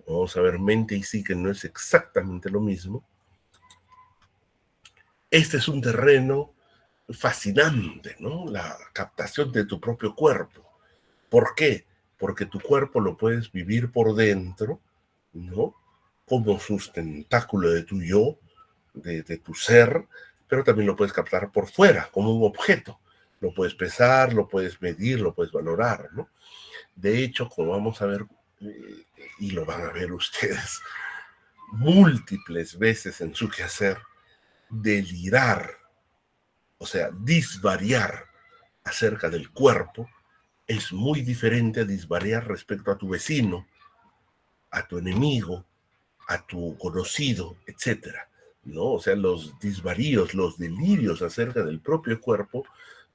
vamos a ver mente y psique no es exactamente lo mismo. Este es un terreno fascinante, ¿no? La captación de tu propio cuerpo. ¿Por qué? Porque tu cuerpo lo puedes vivir por dentro, ¿no? Como sustentáculo de tu yo, de tu ser, pero también lo puedes captar por fuera, como un objeto. Lo puedes pesar, lo puedes medir, lo puedes valorar, ¿no? De hecho, como vamos a ver, y lo van a ver ustedes múltiples veces en su quehacer, delirar, o sea, disvariar acerca del cuerpo, es muy diferente a disvariar respecto a tu vecino, a tu enemigo, a tu conocido, etcétera, ¿no? O sea, los disvaríos, los delirios acerca del propio cuerpo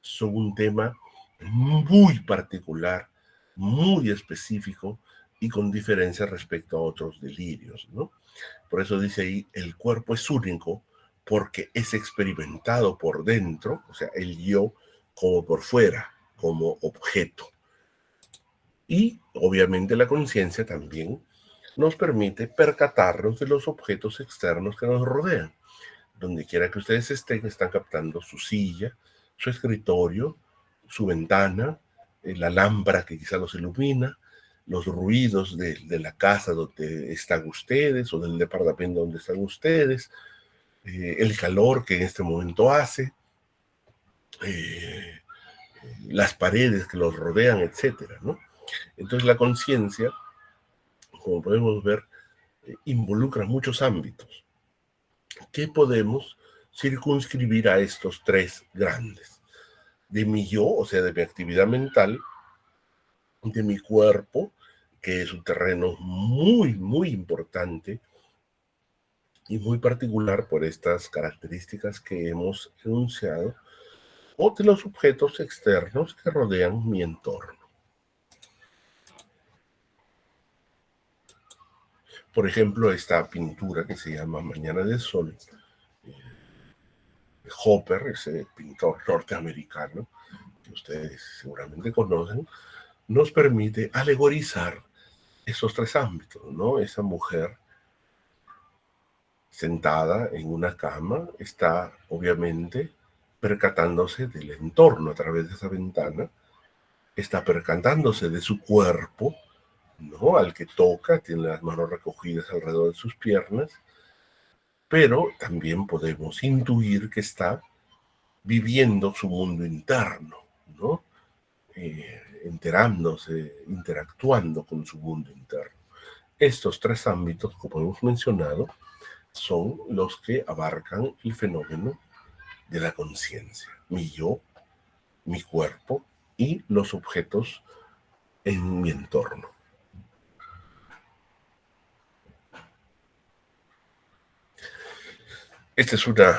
son un tema muy particular, muy específico y con diferencia respecto a otros delirios, ¿no? Por eso dice ahí, el cuerpo es único porque es experimentado por dentro, o sea, el yo como por fuera, como objeto. Y obviamente la conciencia también nos permite percatarnos de los objetos externos que nos rodean. Donde quiera que ustedes estén, están captando su silla, su escritorio, su ventana, la lámpara que quizá los ilumina, los ruidos de la casa donde están ustedes o del departamento donde están ustedes, el calor que en este momento hace, eh, las paredes que los rodean, etcétera, ¿no? Entonces la conciencia, como podemos ver, involucra muchos ámbitos que podemos circunscribir a estos tres grandes. De mi yo, o sea, de mi actividad mental, de mi cuerpo, que es un terreno muy, muy importante y muy particular por estas características que hemos enunciado, o de los objetos externos que rodean mi entorno. Por ejemplo, esta pintura que se llama Mañana de Sol, Hopper, ese pintor norteamericano, que ustedes seguramente conocen, nos permite alegorizar esos tres ámbitos, ¿no? Esa mujer sentada en una cama está obviamente percatándose del entorno a través de esa ventana, está percatándose de su cuerpo, ¿no? Al que toca, tiene las manos recogidas alrededor de sus piernas, pero también podemos intuir que está viviendo su mundo interno, ¿no? Enterándose, interactuando con su mundo interno. Estos tres ámbitos, como hemos mencionado, son los que abarcan el fenómeno de la conciencia. Mi yo, mi cuerpo y los objetos en mi entorno. Esta es una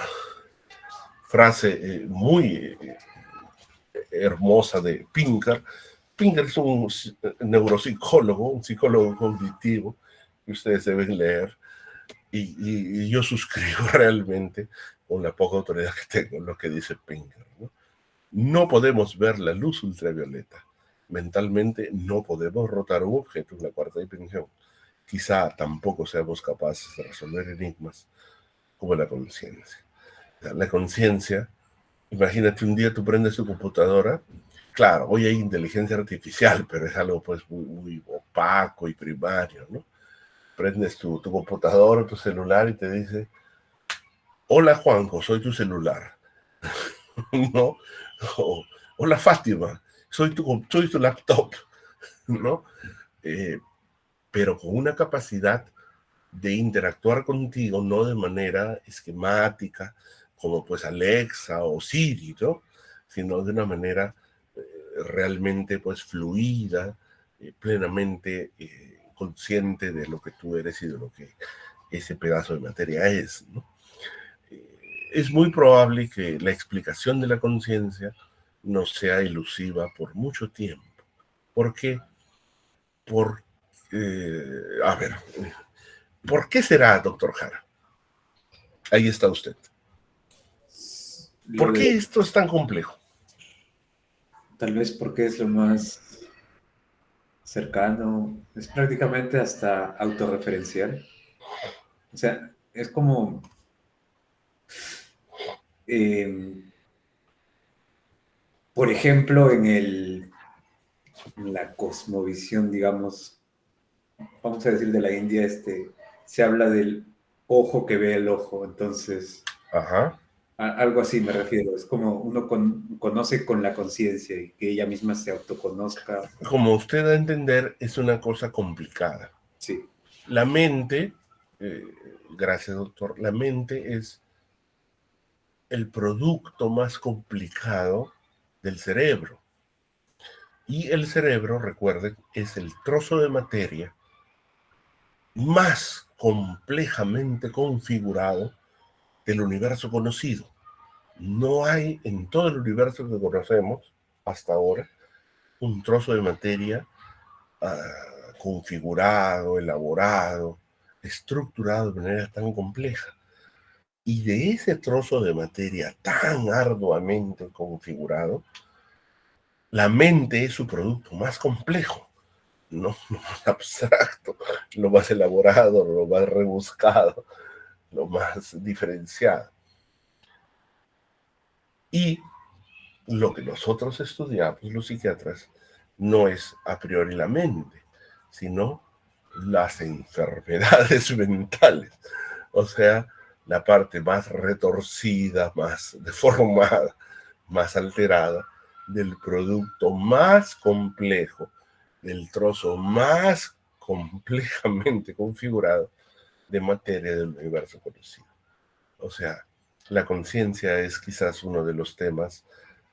frase muy hermosa de Pinker. Pinker es un neuropsicólogo, un psicólogo cognitivo que ustedes deben leer y yo suscribo realmente con la poca autoridad que tengo en lo que dice Pinker, ¿no? No podemos ver la luz ultravioleta. Mentalmente no podemos rotar un objeto en la cuarta dimensión. Quizá tampoco seamos capaces de resolver enigmas como la conciencia. La conciencia, imagínate un día tú prendes tu computadora, claro, hoy hay inteligencia artificial, pero es algo pues muy opaco y primario, ¿no? Prendes tu computadora, tu celular y te dice, hola Juanjo, soy tu celular, ¿no? O, hola Fátima, soy tu laptop, ¿no? Eh, pero con una capacidad de interactuar contigo, no de manera esquemática, como pues Alexa o Siri, ¿no? Sino de una manera realmente pues fluida, plenamente consciente de lo que tú eres y de lo que ese pedazo de materia es, ¿no? Es muy probable que la explicación de la conciencia no sea elusiva por mucho tiempo. ¿Por qué? Por, a ver, ¿por qué será, doctor Jara? Ahí está usted. Lo ¿Por de, qué esto es tan complejo? tal vez porque es lo más cercano, es prácticamente hasta autorreferencial. O sea, es como, eh, por ejemplo, en la cosmovisión, digamos, vamos a decir de la India, se habla del ojo que ve el ojo, entonces, Ajá. algo así me refiero, es como uno conoce con la conciencia y que ella misma se autoconozca. Como usted da a entender, es una cosa complicada. Sí, La mente, eh, gracias doctor, la mente es el producto más complicado del cerebro. Y el cerebro, recuerden, es el trozo de materia más complejamente configurado del universo conocido. No hay en todo el universo que conocemos hasta ahora un trozo de materia configurado, elaborado, estructurado de manera tan compleja. Y de ese trozo de materia tan arduamente configurado, la mente es su producto más complejo, no lo más abstracto, lo más elaborado, lo más rebuscado, lo más diferenciado. Y lo que nosotros estudiamos, los psiquiatras, no es a priori la mente, sino las enfermedades mentales. O sea, la parte más retorcida, más deformada, más alterada del producto más complejo, del trozo más complejamente configurado de materia del universo conocido. O sea, la conciencia es quizás uno de los temas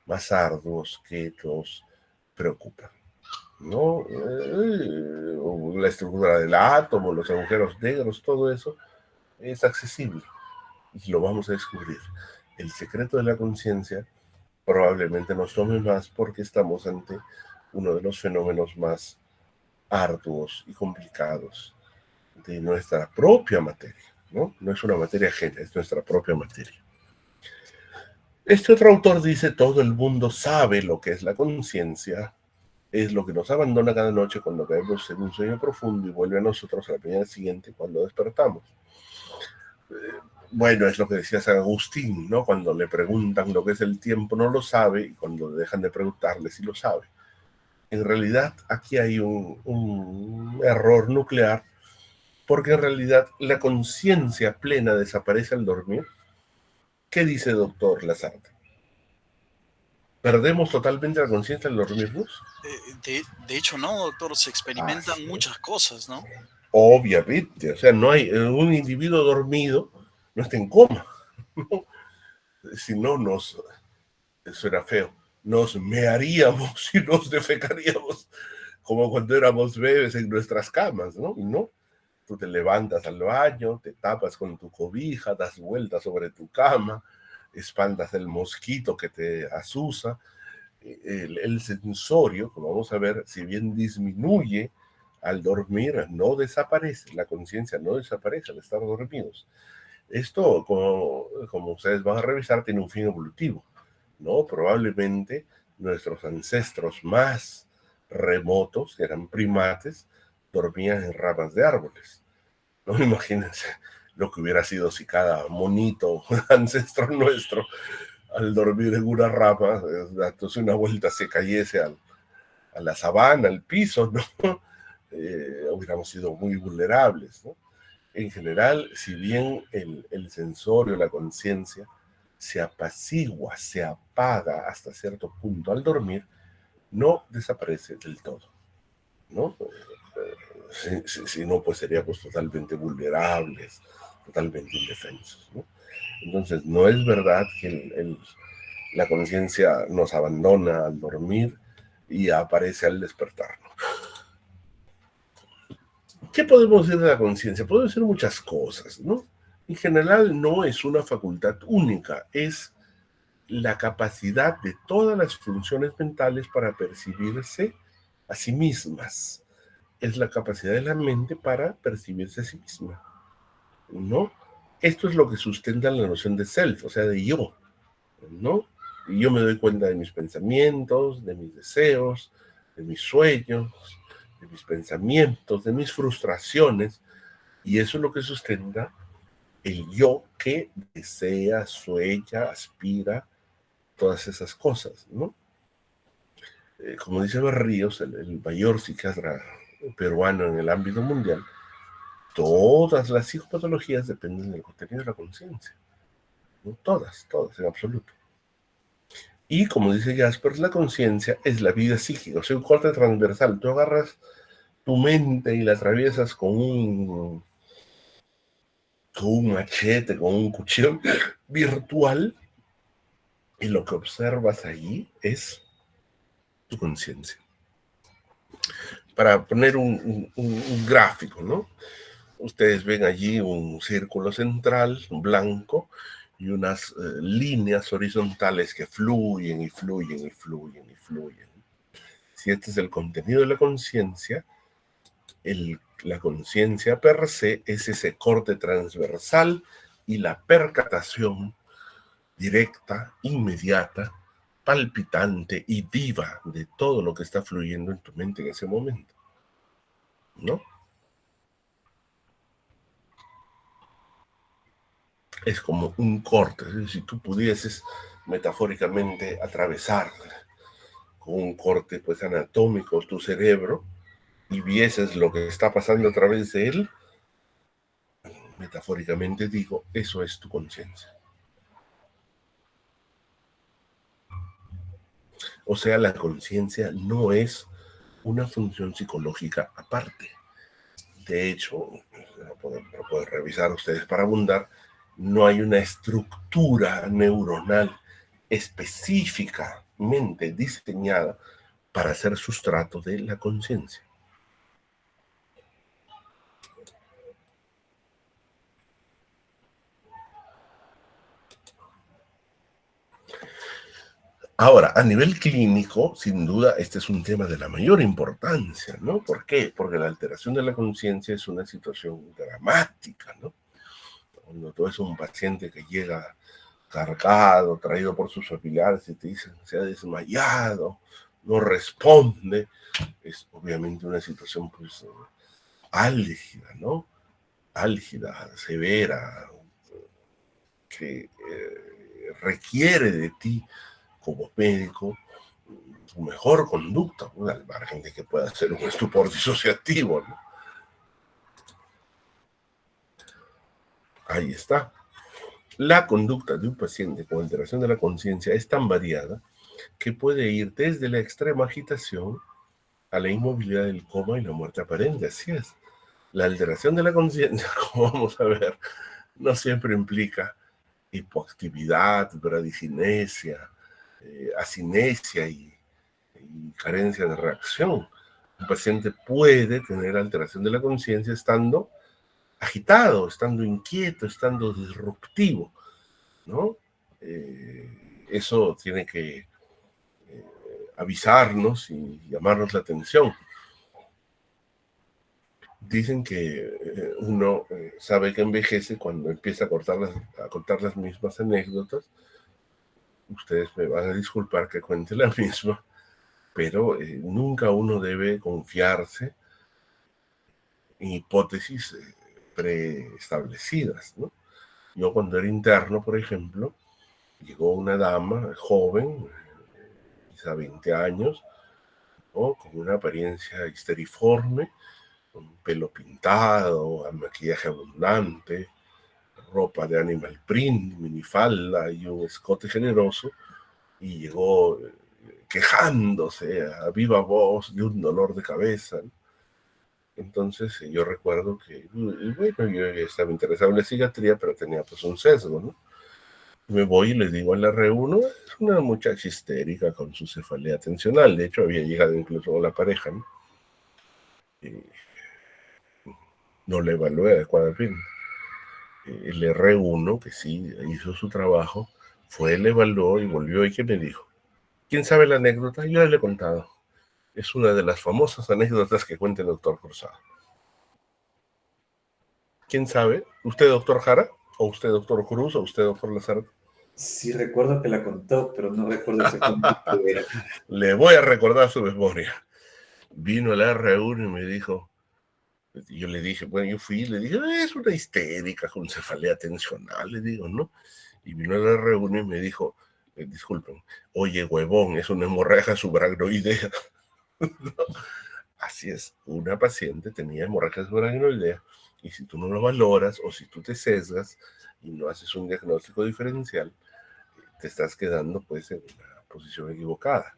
más arduos que nos preocupan, ¿no? La estructura del átomo, los agujeros negros, todo eso es accesible y lo vamos a descubrir. El secreto de la conciencia probablemente nos tome más porque estamos ante uno de los fenómenos más arduos y complicados de nuestra propia materia, ¿no? No es una materia ajena, es nuestra propia materia. Este otro autor dice, todo el mundo sabe lo que es la conciencia, es lo que nos abandona cada noche cuando caemos en un sueño profundo y vuelve a nosotros a la mañana siguiente cuando despertamos. Bueno, es lo que decía San Agustín, ¿no? Cuando le preguntan lo que es el tiempo no lo sabe y cuando dejan de preguntarle sí lo sabe. En realidad aquí hay un error nuclear porque en realidad la conciencia plena desaparece al dormir. ¿Qué dice doctor Lazarte? ¿Perdemos totalmente la conciencia al dormirnos? De hecho, no, doctor, se experimentan Así es. muchas cosas, ¿no? Obviamente, o sea, no hay un individuo dormido, no está en coma, ¿no? Si no nos, eso era feo, nos mearíamos y nos defecaríamos como cuando éramos bebés en nuestras camas, ¿no? Y no, tú te levantas al baño, te tapas con tu cobija, das vueltas sobre tu cama, espantas el mosquito que te asusa. El sensorio, como vamos a ver, si bien disminuye al dormir, no desaparece, la conciencia no desaparece al estar dormidos. Esto, como ustedes van a revisar, tiene un fin evolutivo, ¿no? Probablemente nuestros ancestros más remotos, que eran primates, dormían en ramas de árboles, ¿no? Imagínense lo que hubiera sido si cada monito ancestro nuestro al dormir en una rama, dándose una vuelta, se cayese a la sabana, al piso, ¿no? Hubiéramos sido muy vulnerables, ¿no? En general, si bien el sensorio, la conciencia, se apacigua, se apaga hasta cierto punto al dormir, no desaparece del todo, ¿no? Si no, pues seríamos totalmente vulnerables, totalmente indefensos, ¿no? Entonces, no es verdad que la conciencia nos abandona al dormir y aparece al despertar. ¿Qué podemos decir de la conciencia? Puede ser muchas cosas, ¿no? En general no es una facultad única, es la capacidad de todas las funciones mentales para percibirse a sí mismas. Es la capacidad de la mente para percibirse a sí misma, ¿no? Esto es lo que sustenta la noción de self, o sea, de yo, ¿no? Y yo me doy cuenta de mis pensamientos, de mis deseos, de mis sueños, de mis pensamientos, de mis frustraciones, y eso es lo que sustenta el yo que desea, sueña, aspira, todas esas cosas, ¿no? Como dice Berríos, el mayor psiquiatra peruano en el ámbito mundial, todas las psicopatologías dependen del contenido de la conciencia, ¿no? Todas, en absoluto. Y como dice Jaspers, la conciencia es la vida psíquica, o sea, un corte transversal. Tú agarras tu mente y la atraviesas con un machete, con un cuchillo virtual, y lo que observas allí es tu conciencia. Para poner un gráfico, ¿no? Ustedes ven allí un círculo central blanco y unas líneas horizontales que fluyen y fluyen y fluyen y fluyen. Si este es el contenido de la conciencia, la conciencia per se es ese corte transversal y la percatación directa, inmediata, palpitante y viva de todo lo que está fluyendo en tu mente en ese momento, ¿no? Es como un corte. Si tú pudieses metafóricamente atravesar con un corte pues anatómico tu cerebro y vieses lo que está pasando a través de él, metafóricamente digo, eso es tu conciencia. O sea, la conciencia no es una función psicológica aparte. De hecho, lo pueden revisar ustedes para abundar, no hay una estructura neuronal específicamente diseñada para ser sustrato de la conciencia. Ahora, a nivel clínico, sin duda, este es un tema de la mayor importancia, ¿no? ¿Por qué? Porque la alteración de la conciencia es una situación dramática, ¿no? Cuando tú eres un paciente que llega cargado, traído por sus familiares y te dicen se ha desmayado, no responde, es obviamente una situación pues álgida, ¿no? Álgida, severa, que requiere de ti como médico tu mejor conducta, ¿no? Al margen de que pueda ser un estupor disociativo, ¿no? Ahí está. La conducta de un paciente con alteración de la conciencia es tan variada que puede ir desde la extrema agitación a la inmovilidad del coma y la muerte aparente. Así es. La alteración de la conciencia, como vamos a ver, no siempre implica hipoactividad, bradicinesia, acinesia y carencia de reacción. Un paciente puede tener alteración de la conciencia estando agitado, estando inquieto, estando disruptivo, ¿no? Eso tiene que avisarnos y llamarnos la atención. Dicen que uno sabe que envejece cuando empieza a contar las mismas anécdotas. Ustedes me van a disculpar que cuente la misma, pero nunca uno debe confiarse en hipótesis preestablecidas, ¿no? Yo cuando era interno, por ejemplo, llegó una dama joven, quizá 20 años, ¿no? Con una apariencia histeriforme, con pelo pintado, maquillaje abundante, ropa de animal print, minifalda y un escote generoso, y llegó quejándose a viva voz de un dolor de cabeza, ¿no? Entonces yo recuerdo que, bueno, yo estaba interesado en la psiquiatría, pero tenía pues un sesgo, ¿no? Me voy y le digo a la reúno, es una muchacha histérica con su cefalea atencional, de hecho había llegado incluso con la pareja, ¿no? Y no la evalué adecuadamente. El R1, que sí hizo su trabajo, fue, le evaluó y volvió y ¿qué me dijo? ¿Quién sabe la anécdota? Yo ya le he contado. Es una de las famosas anécdotas que cuenta el doctor Cruzado. ¿Quién sabe? ¿Usted, doctor Jara? ¿O usted, doctor Cruz? ¿O usted, doctor Lazarte? Sí, recuerdo que la contó, pero no recuerdo exactamente qué era. Le voy a recordar su memoria. vino a la reunión y me dijo, yo le dije, bueno, yo fui y le dije, es una histérica con cefalea tensional, le digo, ¿no? Y vino a la reunión y me dijo, disculpen, oye, huevón, es una hemorragia subaracnoidea. ¿No? Así es, una paciente tenía hemorragia subaracnoidea y si tú no lo valoras o si tú te sesgas y no haces un diagnóstico diferencial, te estás quedando pues en una posición equivocada.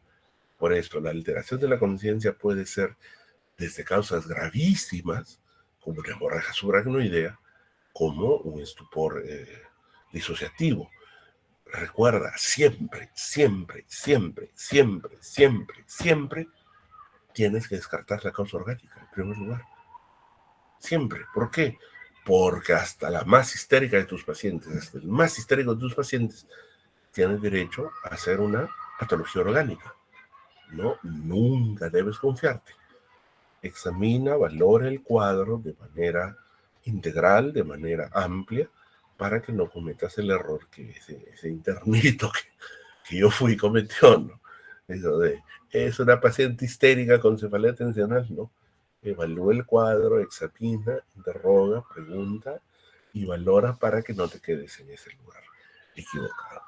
Por esto, la alteración de la conciencia puede ser desde causas gravísimas, como una hemorragia subaracnoidea, como un estupor disociativo. Recuerda, siempre, siempre, siempre, siempre, siempre, siempre tienes que descartar la causa orgánica, en primer lugar. Siempre. ¿Por qué? Porque hasta la más histérica de tus pacientes, hasta el más histérico de tus pacientes, tiene derecho a hacer una patología orgánica. No, nunca debes confiarte. Examina, valora el cuadro de manera integral, de manera amplia, para que no cometas el error que ese internito que yo fui cometió, ¿no? Eso de, es una paciente histérica con cefalea tensional, ¿no? Evalúa el cuadro, examina, interroga, pregunta y valora para que no te quedes en ese lugar equivocado.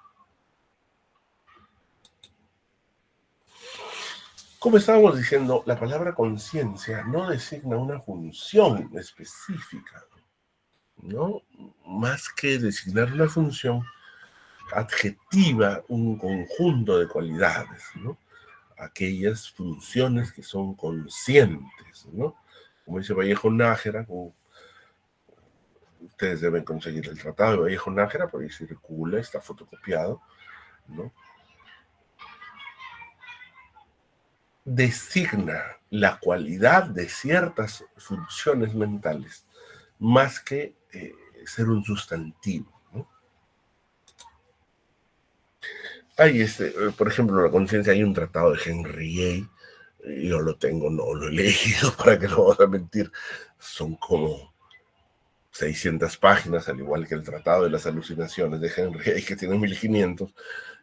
Como estábamos diciendo, la palabra conciencia no designa una función específica, ¿no? Más que designar una función, adjetiva un conjunto de cualidades, ¿no? Aquellas funciones que son conscientes, ¿no? Como dice Vallejo Nájera, ustedes deben conseguir el tratado de Vallejo Nájera, por ahí circula, está fotocopiado, ¿no? Designa la cualidad de ciertas funciones mentales más que ser un sustantivo, ¿no? Hay por ejemplo, la conciencia, hay un tratado de Henry Gay, yo lo tengo, no lo he leído, para que no vamos a mentir, son como 600 páginas, al igual que el tratado de las alucinaciones de Henry Gay, que tiene 1500,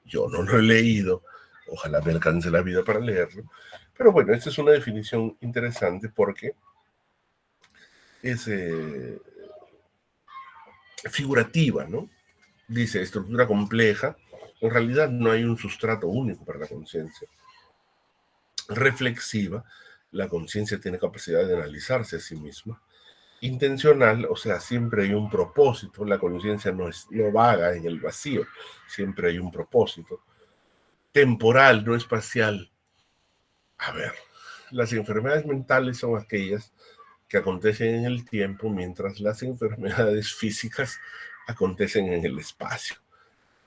yo no lo he leído, ojalá me alcance la vida para leerlo, pero bueno, esta es una definición interesante porque es figurativa, ¿no? Dice, estructura compleja, en realidad no hay un sustrato único para la conciencia. Reflexiva, la conciencia tiene capacidad de analizarse a sí misma. Intencional, o sea, siempre hay un propósito, la conciencia no vaga en el vacío, siempre hay un propósito. Temporal, no espacial. A ver, las enfermedades mentales son aquellas que acontecen en el tiempo, mientras las enfermedades físicas acontecen en el espacio.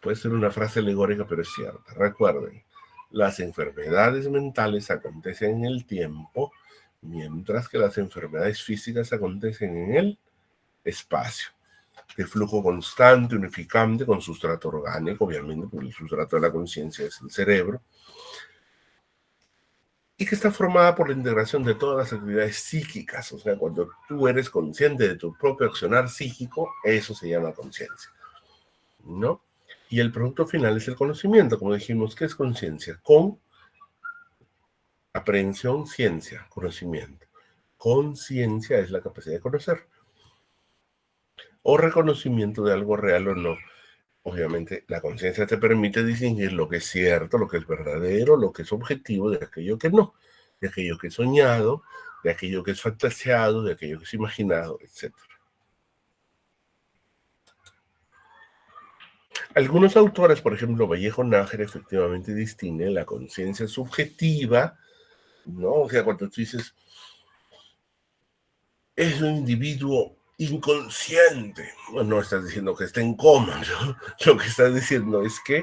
Puede ser una frase alegórica, pero es cierta. Recuerden, las enfermedades mentales acontecen en el tiempo, mientras que las enfermedades físicas acontecen en el espacio. De flujo constante, unificante, con sustrato orgánico, obviamente, porque el sustrato de la conciencia es el cerebro, y que está formada por la integración de todas las actividades psíquicas. O sea, cuando tú eres consciente de tu propio accionar psíquico, eso se llama conciencia, ¿no? Y el producto final es el conocimiento, como dijimos, ¿qué es conciencia? Con aprehensión, ciencia, conocimiento. Conciencia es la capacidad de conocer. O reconocimiento de algo real o no. Obviamente, la conciencia te permite distinguir lo que es cierto, lo que es verdadero, lo que es objetivo de aquello que no, de aquello que es soñado, de aquello que es fantaseado, de aquello que es imaginado, etc. Algunos autores, por ejemplo, Vallejo Nájera, efectivamente distingue la conciencia subjetiva, ¿no? O sea, cuando tú dices, es un individuo inconsciente, no estás diciendo que está en coma, ¿no? Lo que estás diciendo es que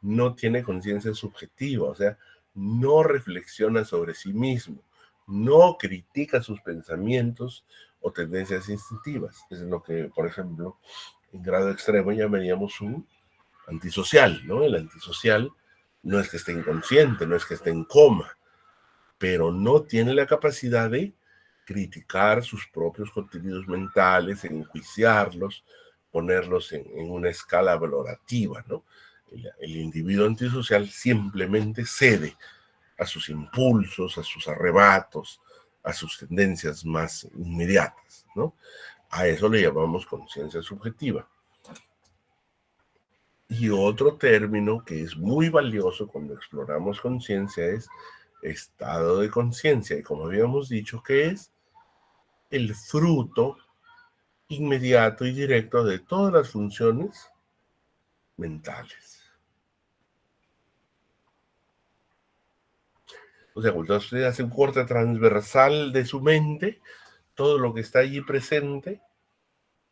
no tiene conciencia subjetiva, o sea, no reflexiona sobre sí mismo, no critica sus pensamientos o tendencias instintivas. Es lo que, por ejemplo, en grado extremo llamaríamos un antisocial, ¿no? El antisocial no es que esté inconsciente, no es que esté en coma, pero no tiene la capacidad de criticar sus propios contenidos mentales, enjuiciarlos, ponerlos en una escala valorativa, ¿no? El individuo antisocial simplemente cede a sus impulsos, a sus arrebatos, a sus tendencias más inmediatas, ¿no? A eso le llamamos conciencia subjetiva. Y otro término que es muy valioso cuando exploramos conciencia es estado de conciencia. Y como habíamos dicho, que es el fruto inmediato y directo de todas las funciones mentales. O sea, cuando usted hace un corte transversal de su mente, todo lo que está allí presente,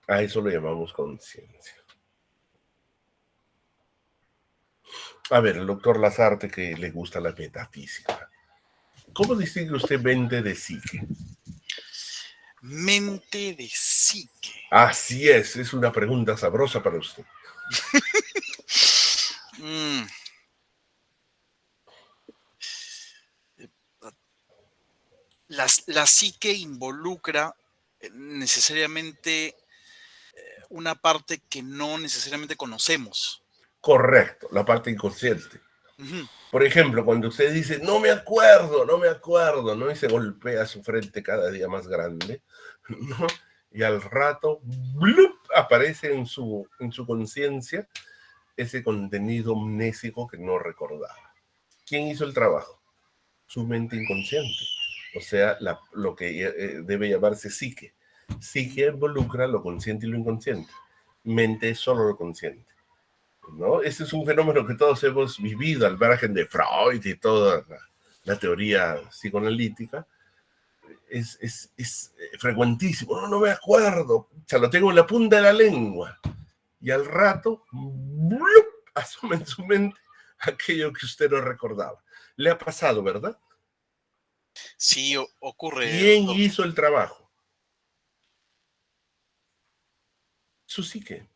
a eso lo llamamos conciencia. A ver, el doctor Lasarte, que le gusta la metafísica. ¿Cómo distingue usted mente de psique? Mente de psique. Así es una pregunta sabrosa para usted. La psique involucra necesariamente una parte que no necesariamente conocemos. Correcto, la parte inconsciente. Ujú. Por ejemplo, cuando usted dice, no me acuerdo, ¿no? Y se golpea su frente cada día más grande, ¿no? Y al rato, ¡blup!, aparece en su conciencia ese contenido amnésico que no recordaba. ¿Quién hizo el trabajo? Su mente inconsciente. O sea, lo que debe llamarse psique. Psique involucra lo consciente y lo inconsciente. Mente es solo lo consciente, ¿no? Ese es un fenómeno que todos hemos vivido al margen de Freud y toda la teoría psicoanalítica. Es frecuentísimo. No me acuerdo. Ya lo tengo en la punta de la lengua. Y al rato, ¡blup!, asoma en su mente aquello que usted no recordaba. Le ha pasado, ¿verdad? Sí, ocurre, ¿Quién doctor. hizo el trabajo? Su psique.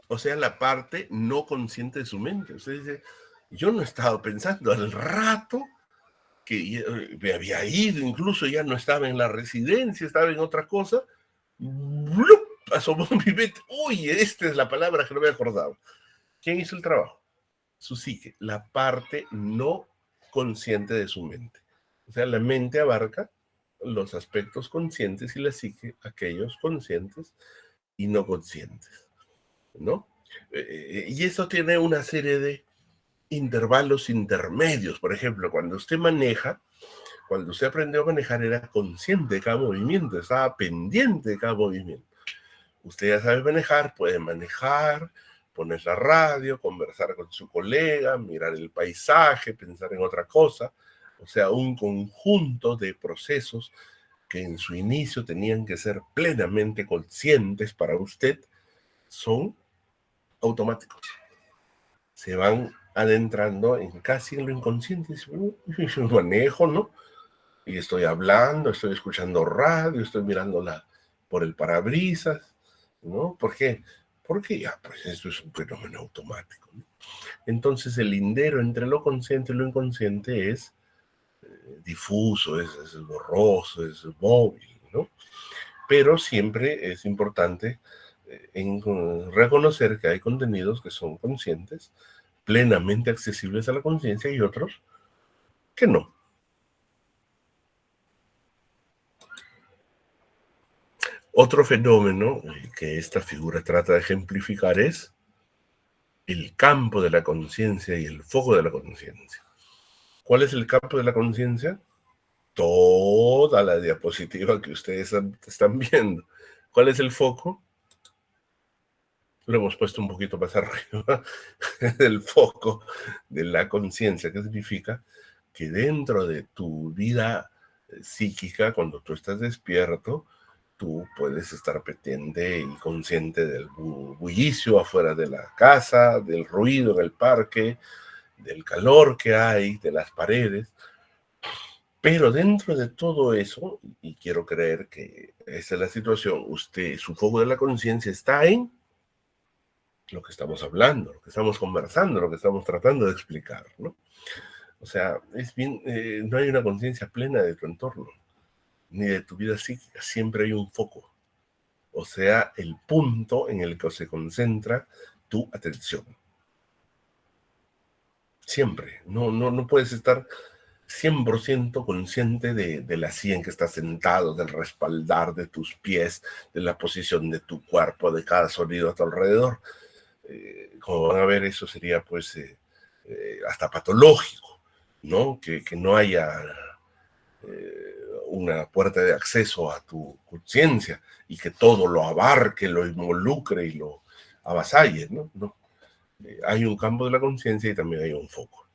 O sea, la parte no consciente de su mente. Usted dice, yo no he estado pensando al rato que me había ido, incluso ya no estaba en la residencia, estaba en otra cosa. ¡Blup!, asomó mi mente. Uy, esta es la palabra que no me acordaba. ¿Quién hizo el trabajo? Su psique, la parte no consciente de su mente. O sea, la mente abarca los aspectos conscientes y la psique aquellos conscientes y no conscientes, ¿no? Y eso tiene una serie de intervalos intermedios. Por ejemplo, cuando usted maneja, cuando usted aprendió a manejar, era consciente de cada movimiento, estaba pendiente de cada movimiento. Usted ya sabe manejar, puede manejar, poner la radio, conversar con su colega, mirar el paisaje, pensar en otra cosa. O sea, un conjunto de procesos que en su inicio tenían que ser plenamente conscientes para usted, son automáticos. Se van adentrando en casi en lo inconsciente. Manejo, ¿no? Y estoy hablando, estoy escuchando radio, estoy mirándola por el parabrisas, ¿no? ¿Por qué? Porque ya, pues esto es un fenómeno automático, ¿no? Entonces el lindero entre lo consciente y lo inconsciente es difuso, es borroso, es móvil, ¿no? Pero siempre es importante reconocer que hay contenidos que son conscientes, plenamente accesibles a la conciencia, y otros que no. Otro fenómeno que esta figura trata de ejemplificar es el campo de la conciencia y el foco de la conciencia. ¿Cuál es el campo de la conciencia? Toda la diapositiva que ustedes están viendo. ¿Cuál es el foco? Lo hemos puesto un poquito más arriba. El foco de la conciencia, que significa que dentro de tu vida psíquica, cuando tú estás despierto, tú puedes estar pendiente y consciente del bullicio afuera de la casa, del ruido en el parque, del calor que hay, de las paredes. Pero dentro de todo eso, y quiero creer que esa es la situación, su foco de la conciencia está en lo que estamos hablando, lo que estamos conversando, lo que estamos tratando de explicar, ¿no? O sea, no hay una conciencia plena de tu entorno, ni de tu vida psíquica, siempre hay un foco. O sea, el punto en el que se concentra tu atención. Siempre. No puedes estar 100% consciente de la silla en que estás sentado, del respaldar de tus pies, de la posición de tu cuerpo, de cada sonido a tu alrededor. Como van a ver, eso sería pues hasta patológico, ¿no? Que no haya una puerta de acceso a tu conciencia y que todo lo abarque, lo involucre y lo avasalle, ¿no? No. Hay un campo de la conciencia y también hay un foco.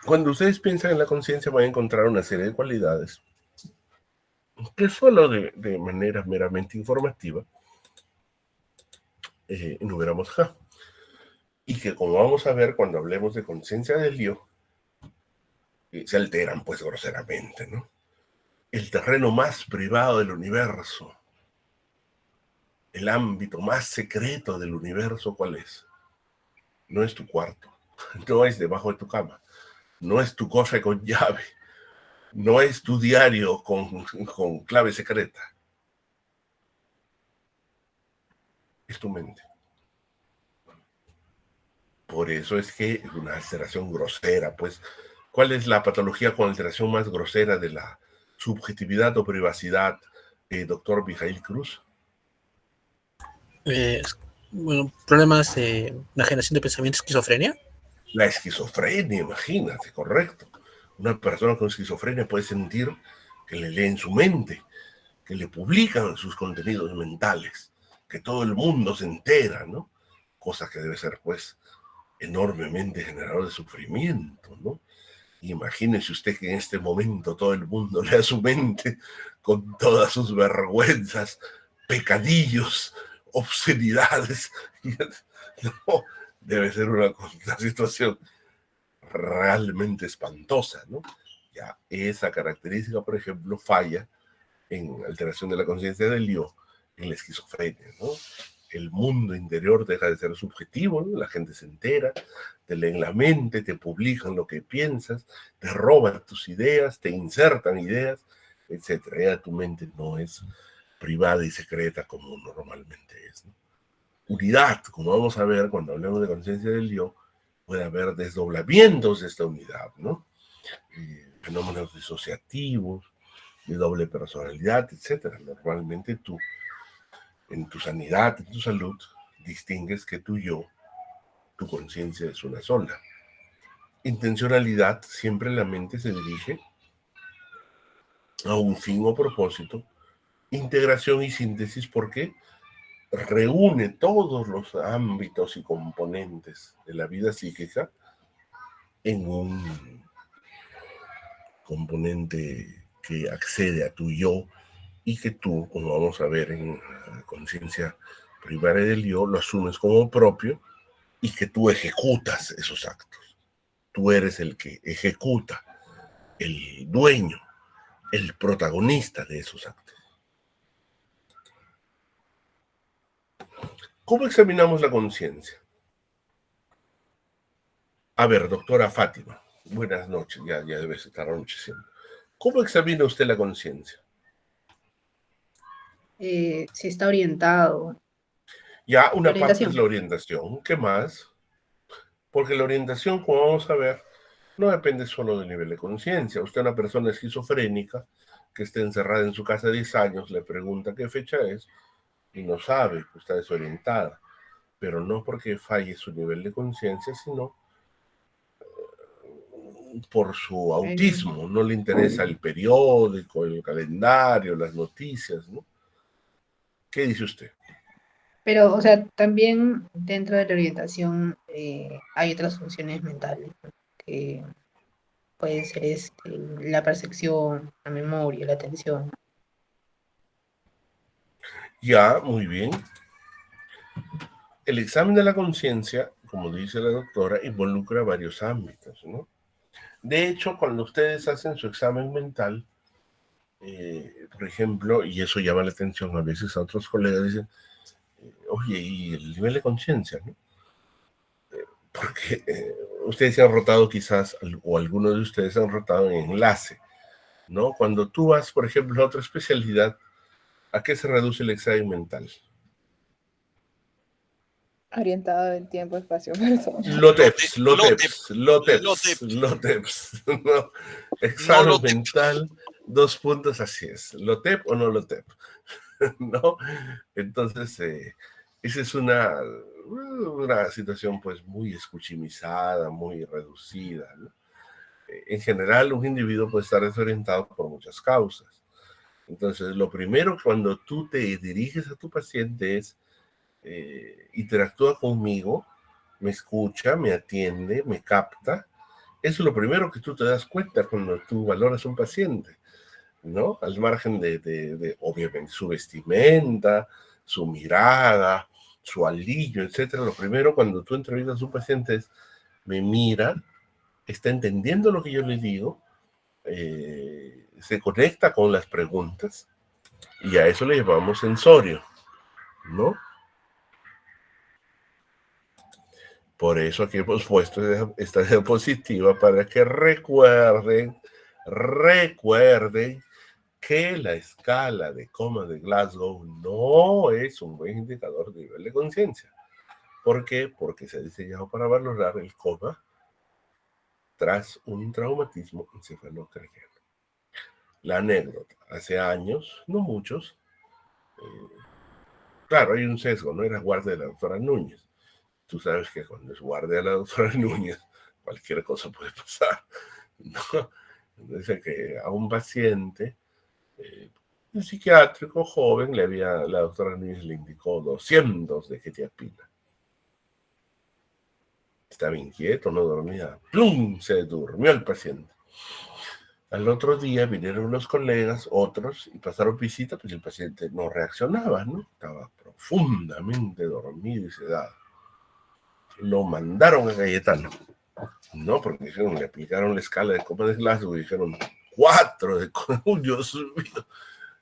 Cuando ustedes piensan en la conciencia van a encontrar una serie de cualidades que solo de manera meramente informativa enumeramos acá. Y que, como vamos a ver cuando hablemos de conciencia del yo, se alteran pues groseramente, ¿no? El terreno más privado del universo, el ámbito más secreto del universo, ¿cuál es? No es tu cuarto, no es debajo de tu cama, no es tu cofre con llave, no es tu diario con clave secreta. Es tu mente. Por eso es que es una alteración grosera, pues. ¿Cuál es la patología con alteración más grosera de la subjetividad o privacidad, doctor Mijail Cruz? Bueno, problemas de la generación de pensamiento, esquizofrenia. La esquizofrenia, imagínate, correcto. Una persona con esquizofrenia puede sentir que le leen su mente, que le publican sus contenidos mentales, que todo el mundo se entera, ¿no? Cosa que debe ser, pues, enormemente generador de sufrimiento, ¿no? Imagínese usted que en este momento todo el mundo lea su mente con todas sus vergüenzas, pecadillos, obscenidades. No, debe ser una situación realmente espantosa, ¿no? Ya esa característica, por ejemplo, falla en alteración de la conciencia del yo, en la esquizofrenia, ¿no? El mundo interior deja de ser subjetivo, ¿no? La gente se entera, te leen la mente, te publican lo que piensas, te roban tus ideas, te insertan ideas, etc. Ya tu mente no es privada y secreta como normalmente es, ¿no? Unidad, como vamos a ver cuando hablemos de conciencia del yo, puede haber desdoblamientos de esta unidad, ¿no? Fenómenos disociativos, de doble personalidad, etc. Normalmente tú, en tu sanidad, en tu salud, distingues que tu yo, tu conciencia es una sola. Intencionalidad, siempre la mente se dirige a un fin o propósito. Integración y síntesis, porque reúne todos los ámbitos y componentes de la vida psíquica en un componente que accede a tu yo y que tú, como vamos a ver en la conciencia primaria del yo, lo asumes como propio y que tú ejecutas esos actos. Tú eres el que ejecuta, el dueño, el protagonista de esos actos. ¿Cómo examinamos la conciencia? A ver, doctora Fátima, buenas noches, ya debe estar anocheciendo. ¿Cómo examina usted la conciencia? Si está orientado. Ya, una parte Orientación. es la orientación. ¿Qué más? Porque la orientación, como vamos a ver, no depende solo del nivel de conciencia. Usted, una persona esquizofrénica que esté encerrada en su casa 10 años, le pregunta qué fecha es y no sabe, está desorientada. Pero no porque falle su nivel de conciencia, sino por su autismo. No le interesa el periódico, el calendario, las noticias, ¿no? ¿Qué dice usted? Pero, o sea, también dentro de la orientación hay otras funciones mentales, ¿no? Que puede ser la percepción, la memoria, la atención. Ya, muy bien. El examen de la conciencia, como dice la doctora, involucra varios ámbitos, ¿no? De hecho, cuando ustedes hacen su examen mental, por ejemplo, y eso llama la atención a veces a otros colegas, dicen, oye, ¿y el nivel de conciencia, no? Porque ustedes se han rotado quizás, o algunos de ustedes han rotado en enlace, ¿no? Cuando tú vas, por ejemplo, a otra especialidad, ¿a qué se reduce el examen mental? Orientado en tiempo, espacio, personal. LOTEPS, Lotep. ¿no? Examen Lotep. mental, 2 puntos, así es. ¿LOTEP o no LOTEP? ¿No? Entonces, esa es una situación pues muy escuchimizada, muy reducida, ¿no? En general, un individuo puede estar desorientado por muchas causas. Entonces, lo primero cuando tú te diriges a tu paciente es interactúa conmigo, me escucha, me atiende, me capta. Eso es lo primero que tú te das cuenta cuando tú valoras a un paciente, ¿no? Al margen de obviamente, su vestimenta, su mirada, su alillo, etcétera. Lo primero cuando tú entrevistas a un paciente es, me mira, está entendiendo lo que yo le digo, se conecta con las preguntas, y a eso le llamamos sensorio, ¿no? Por eso aquí hemos puesto esta diapositiva para que recuerden que la escala de coma de Glasgow no es un buen indicador de nivel de conciencia. ¿Por qué? Porque se ha diseñado para valorar el coma tras un traumatismo encefalocraniano. La anécdota, hace años, no muchos, claro, hay un sesgo, no era guardia de la doctora Núñez. Tú sabes que cuando es guardia de la doctora Núñez, cualquier cosa puede pasar, ¿no? Entonces, que a un paciente un psiquiátrico joven, la doctora Núñez le indicó 200 de quetiapina. Estaba inquieto, no dormía. ¡Plum! Se durmió el paciente. Al otro día vinieron unos colegas, otros, y pasaron visita, pues el paciente no reaccionaba, ¿no? Estaba profundamente dormido y sedado. Lo mandaron a Cayetano, ¿no? Porque dijeron, le aplicaron la escala de coma de Glasgow y dijeron 4 de coma. Dios mío,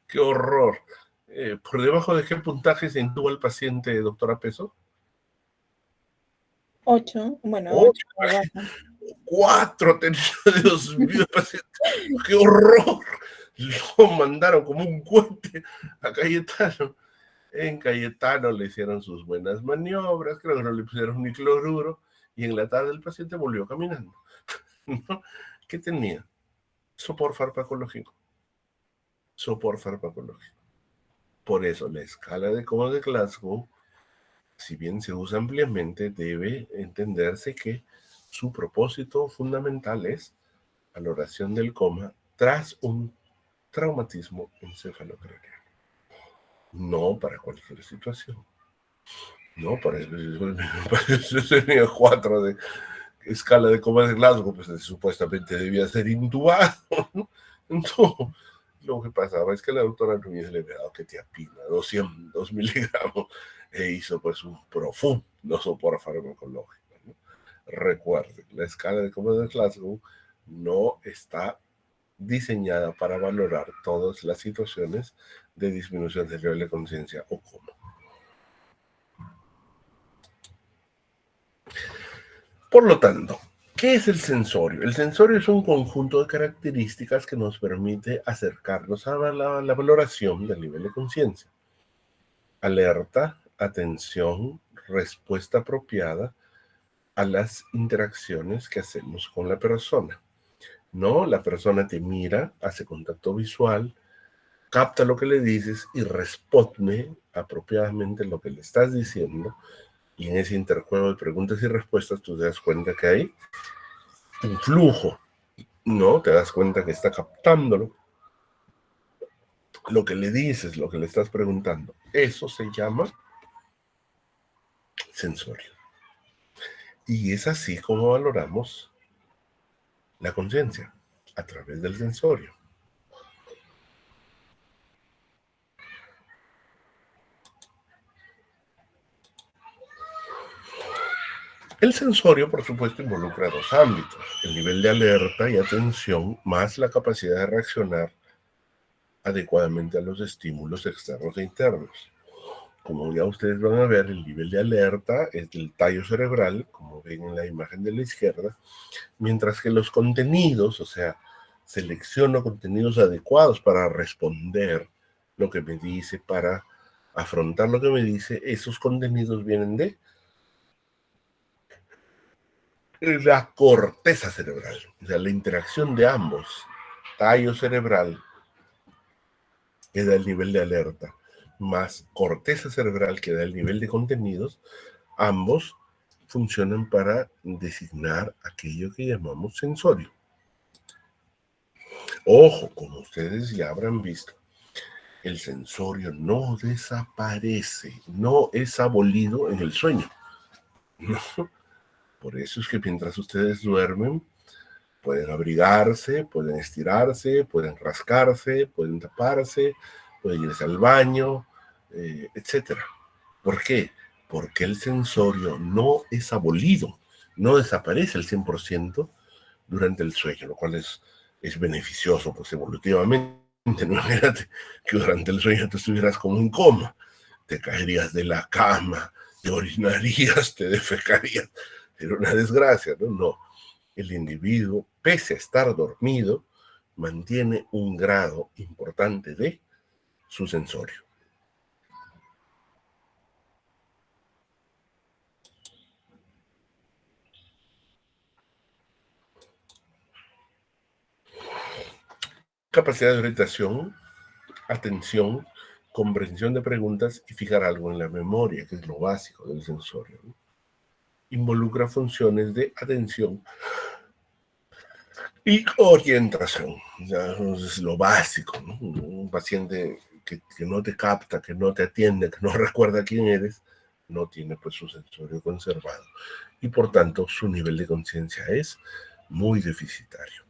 qué horror. ¿Por debajo de qué puntaje se intuba el paciente, doctora Peso? 8, bueno, 8. 8. 4 tenía, Dios mío, paciente. ¡Qué horror! Lo mandaron como un cohete a Cayetano. En Cayetano le hicieron sus buenas maniobras, creo que no le pusieron ni cloruro, y en la tarde el paciente volvió caminando. ¿No? ¿Qué tenía? Sopor farmacológico. Por eso la escala de coma de Glasgow, si bien se usa ampliamente, debe entenderse que su propósito fundamental es valoración del coma tras un traumatismo encefalocraniano. No para cualquier situación. No, para eso tenía 4 de escala de coma de Glasgow, pues supuestamente debía ser intubado, ¿no? No, lo que pasaba es que la doctora Núñez le había dado quetiapina, 200 miligramos, e hizo pues un profundo sopor farmacológico, ¿no? Recuerden, la escala de coma de Glasgow no está diseñada para valorar todas las situaciones de disminución del nivel de conciencia o coma. Por lo tanto, ¿qué es el sensorio? El sensorio es un conjunto de características que nos permite acercarnos a la valoración del nivel de conciencia. Alerta, atención, respuesta apropiada a las interacciones que hacemos con la persona. ¿No? La persona te mira, hace contacto visual, capta lo que le dices y responde apropiadamente lo que le estás diciendo. Y en ese interjuego de preguntas y respuestas tú te das cuenta que hay un flujo, ¿no? Te das cuenta que está captándolo. Lo que le dices, lo que le estás preguntando, eso se llama sensorio. Y es así como valoramos la conciencia, a través del sensorio. El sensorio, por supuesto, involucra 2 ámbitos: el nivel de alerta y atención, más la capacidad de reaccionar adecuadamente a los estímulos externos e internos. Como ya ustedes van a ver, el nivel de alerta es del tallo cerebral, como ven en la imagen de la izquierda, mientras que los contenidos, o sea, selecciono contenidos adecuados para responder lo que me dice, para afrontar lo que me dice, esos contenidos vienen de la corteza cerebral, o sea, la interacción de ambos, tallo cerebral, que da el nivel de alerta, más corteza cerebral, que da el nivel de contenidos, ambos funcionan para designar aquello que llamamos sensorio. Ojo, como ustedes ya habrán visto, el sensorio no desaparece, no es abolido en el sueño. No. Por eso es que mientras ustedes duermen, pueden abrigarse, pueden estirarse, pueden rascarse, pueden taparse, pueden irse al baño, etc. ¿Por qué? Porque el sensorio no es abolido, no desaparece al 100% durante el sueño, lo cual es beneficioso, pues evolutivamente. No, imagínate que durante el sueño tú estuvieras como en coma, te caerías de la cama, te orinarías, te defecarías, era una desgracia, ¿no? No, el individuo, pese a estar dormido, mantiene un grado importante de su sensorio. Capacidad de orientación, atención, comprensión de preguntas y fijar algo en la memoria, que es lo básico del sensorio, ¿no? Involucra funciones de atención y orientación. Ya es lo básico, ¿no? Un paciente que no te capta, que no te atiende, que no recuerda quién eres, no tiene pues su sensorio conservado. Y por tanto su nivel de conciencia es muy deficitario.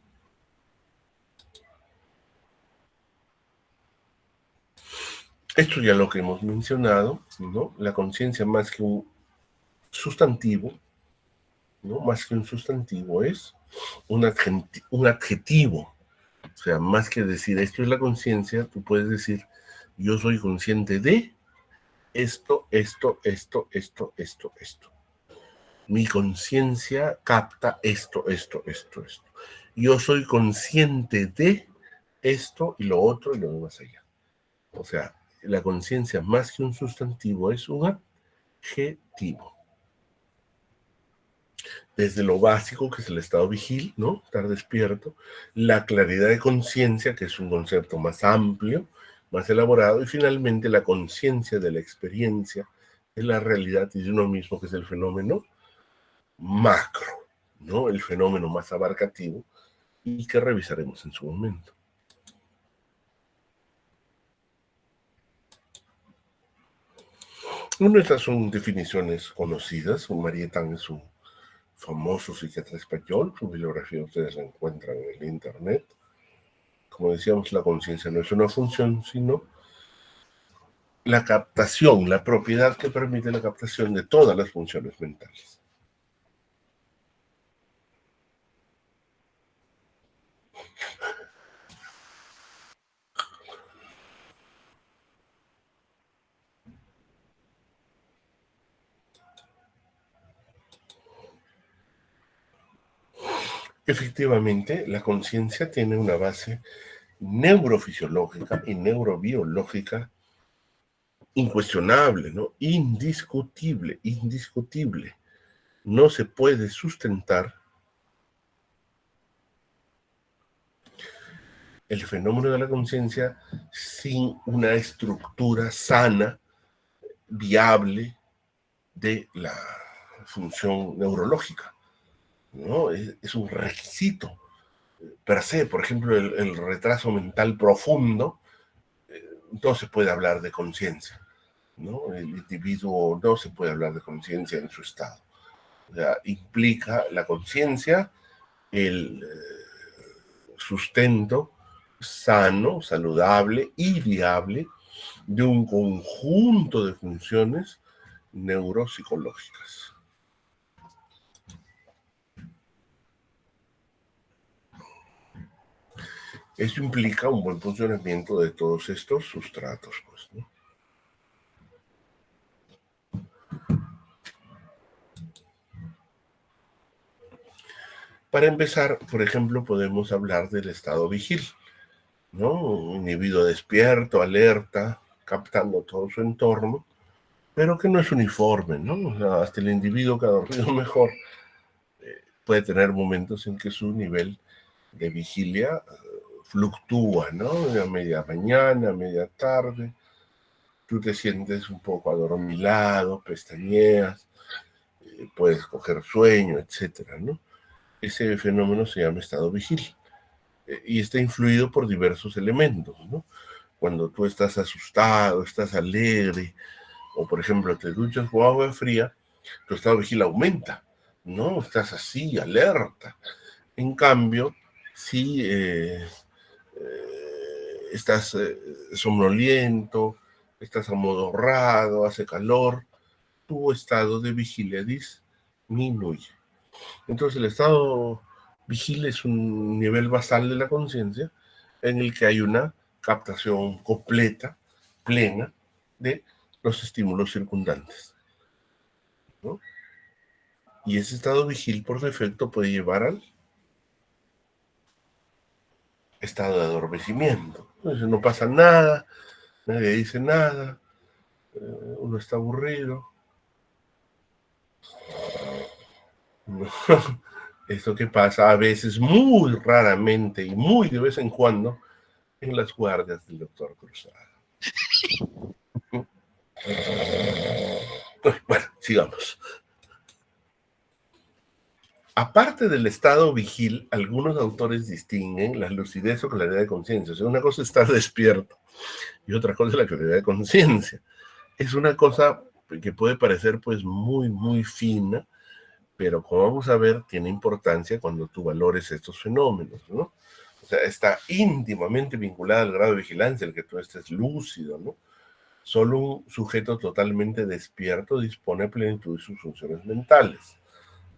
Esto ya lo que hemos mencionado, ¿no? La conciencia más que un sustantivo, ¿no? Más que un sustantivo es un adjetivo. O sea, más que decir esto es la conciencia, tú puedes decir yo soy consciente de esto, esto, esto, esto, esto, esto. Mi conciencia capta esto, esto, esto, esto. Yo soy consciente de esto y lo otro y lo demás allá. O sea, la conciencia más que un sustantivo es un adjetivo. Desde lo básico, que es el estado vigil, ¿no? Estar despierto, la claridad de conciencia, que es un concepto más amplio, más elaborado, y finalmente la conciencia de la experiencia, de la realidad y de uno mismo, que es el fenómeno macro, ¿no? El fenómeno más abarcativo y que revisaremos en su momento. Bueno, estas son definiciones conocidas. Marietán es un famoso psiquiatra español. Su bibliografía ustedes la encuentran en el internet. Como decíamos, la conciencia no es una función, sino la captación, la propiedad que permite la captación de todas las funciones mentales. Efectivamente, la conciencia tiene una base neurofisiológica y neurobiológica incuestionable, ¿no? Indiscutible, indiscutible. No se puede sustentar el fenómeno de la conciencia sin una estructura sana, viable de la función neurológica, ¿no? Es un requisito per se. Por ejemplo, el retraso mental profundo, no se puede hablar de conciencia, ¿no? El individuo no se puede hablar de conciencia en su estado. O sea, implica la conciencia, el sustento sano, saludable y viable de un conjunto de funciones neuropsicológicas. Esto implica un buen funcionamiento de todos estos sustratos, pues, ¿no? Para empezar, por ejemplo, podemos hablar del estado vigil, ¿no? Un individuo despierto, alerta, captando todo su entorno, pero que no es uniforme, ¿no? O sea, hasta el individuo que ha dormido mejor puede tener momentos en que su nivel de vigilia fluctúa, ¿no? A media mañana, a media tarde, tú te sientes un poco adormilado, pestañeas, puedes coger sueño, etcétera, ¿no? Ese fenómeno se llama estado vigil y está influido por diversos elementos, ¿no? Cuando tú estás asustado, estás alegre, o por ejemplo te duchas con agua fría, tu estado vigil aumenta, ¿no? Estás así, alerta. En cambio, si estás somnoliento, estás amodorrado, hace calor, tu estado de vigilia disminuye. Entonces el estado vigil es un nivel basal de la conciencia en el que hay una captación completa, plena, de los estímulos circundantes, ¿no? Y ese estado vigil por defecto puede llevar al estado de adormecimiento. Entonces no pasa nada, nadie dice nada, uno está aburrido. Esto que pasa a veces, muy raramente y muy de vez en cuando, en las guardias del doctor Cruzado. Bueno, sigamos. Aparte del estado vigil, algunos autores distinguen la lucidez o claridad de conciencia. O sea, una cosa es estar despierto y otra cosa es la claridad de conciencia. Es una cosa que puede parecer pues muy, muy fina, pero como vamos a ver, tiene importancia cuando tú valores estos fenómenos, ¿no? O sea, está íntimamente vinculada al grado de vigilancia, el que tú estés lúcido, ¿no? Solo un sujeto totalmente despierto dispone a plenitud de sus funciones mentales,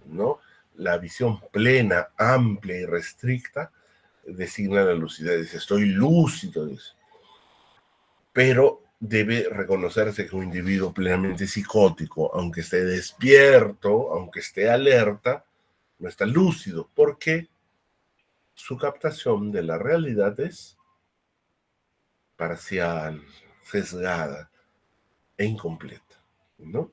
¿no? La visión plena, amplia y restricta designa la lucidez. Dice, estoy lúcido, dice. Pero debe reconocerse que un individuo plenamente psicótico, aunque esté despierto, aunque esté alerta, no está lúcido, porque su captación de la realidad es parcial, sesgada e incompleta, ¿no?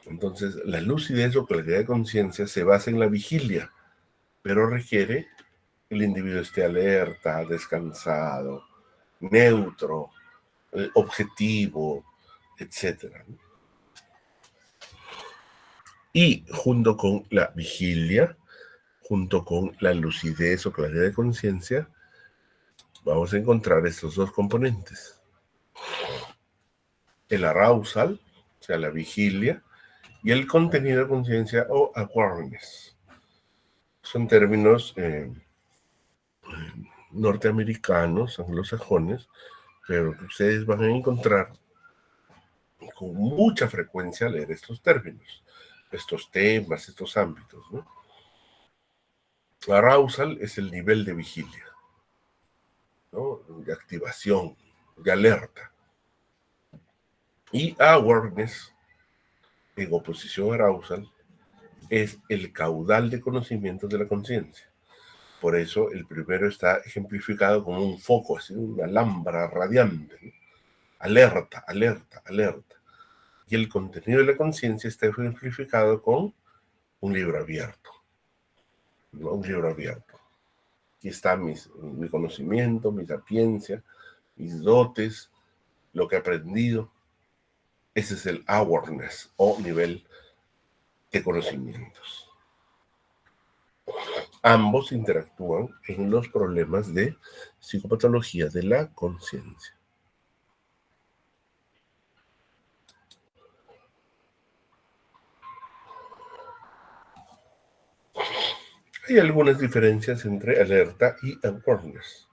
Entonces, la lucidez o claridad de conciencia se basa en la vigilia, pero requiere que el individuo esté alerta, descansado, neutro, objetivo, etcétera. Y junto con la vigilia, junto con la lucidez o claridad de conciencia, vamos a encontrar estos dos componentes. El arousal, o sea, la vigilia, y el contenido de conciencia o awareness. Son términos norteamericanos, anglosajones, pero que ustedes van a encontrar con mucha frecuencia al leer estos términos, estos temas, estos ámbitos, ¿no? Arousal es el nivel de vigilia, ¿no? De activación, de alerta. Y awareness, en oposición a arousal, es el caudal de conocimientos de la conciencia. Por eso el primero está ejemplificado como un foco, así, una lámpara radiante, ¿no? Alerta, alerta, alerta. Y el contenido de la conciencia está ejemplificado con un libro abierto, ¿no? Un libro abierto. Aquí está mi conocimiento, mi sapiencia, mis dotes, lo que he aprendido. Ese es el awareness o nivel de conocimientos. Ambos interactúan en los problemas de psicopatología de la conciencia. Hay algunas diferencias entre alerta y awareness.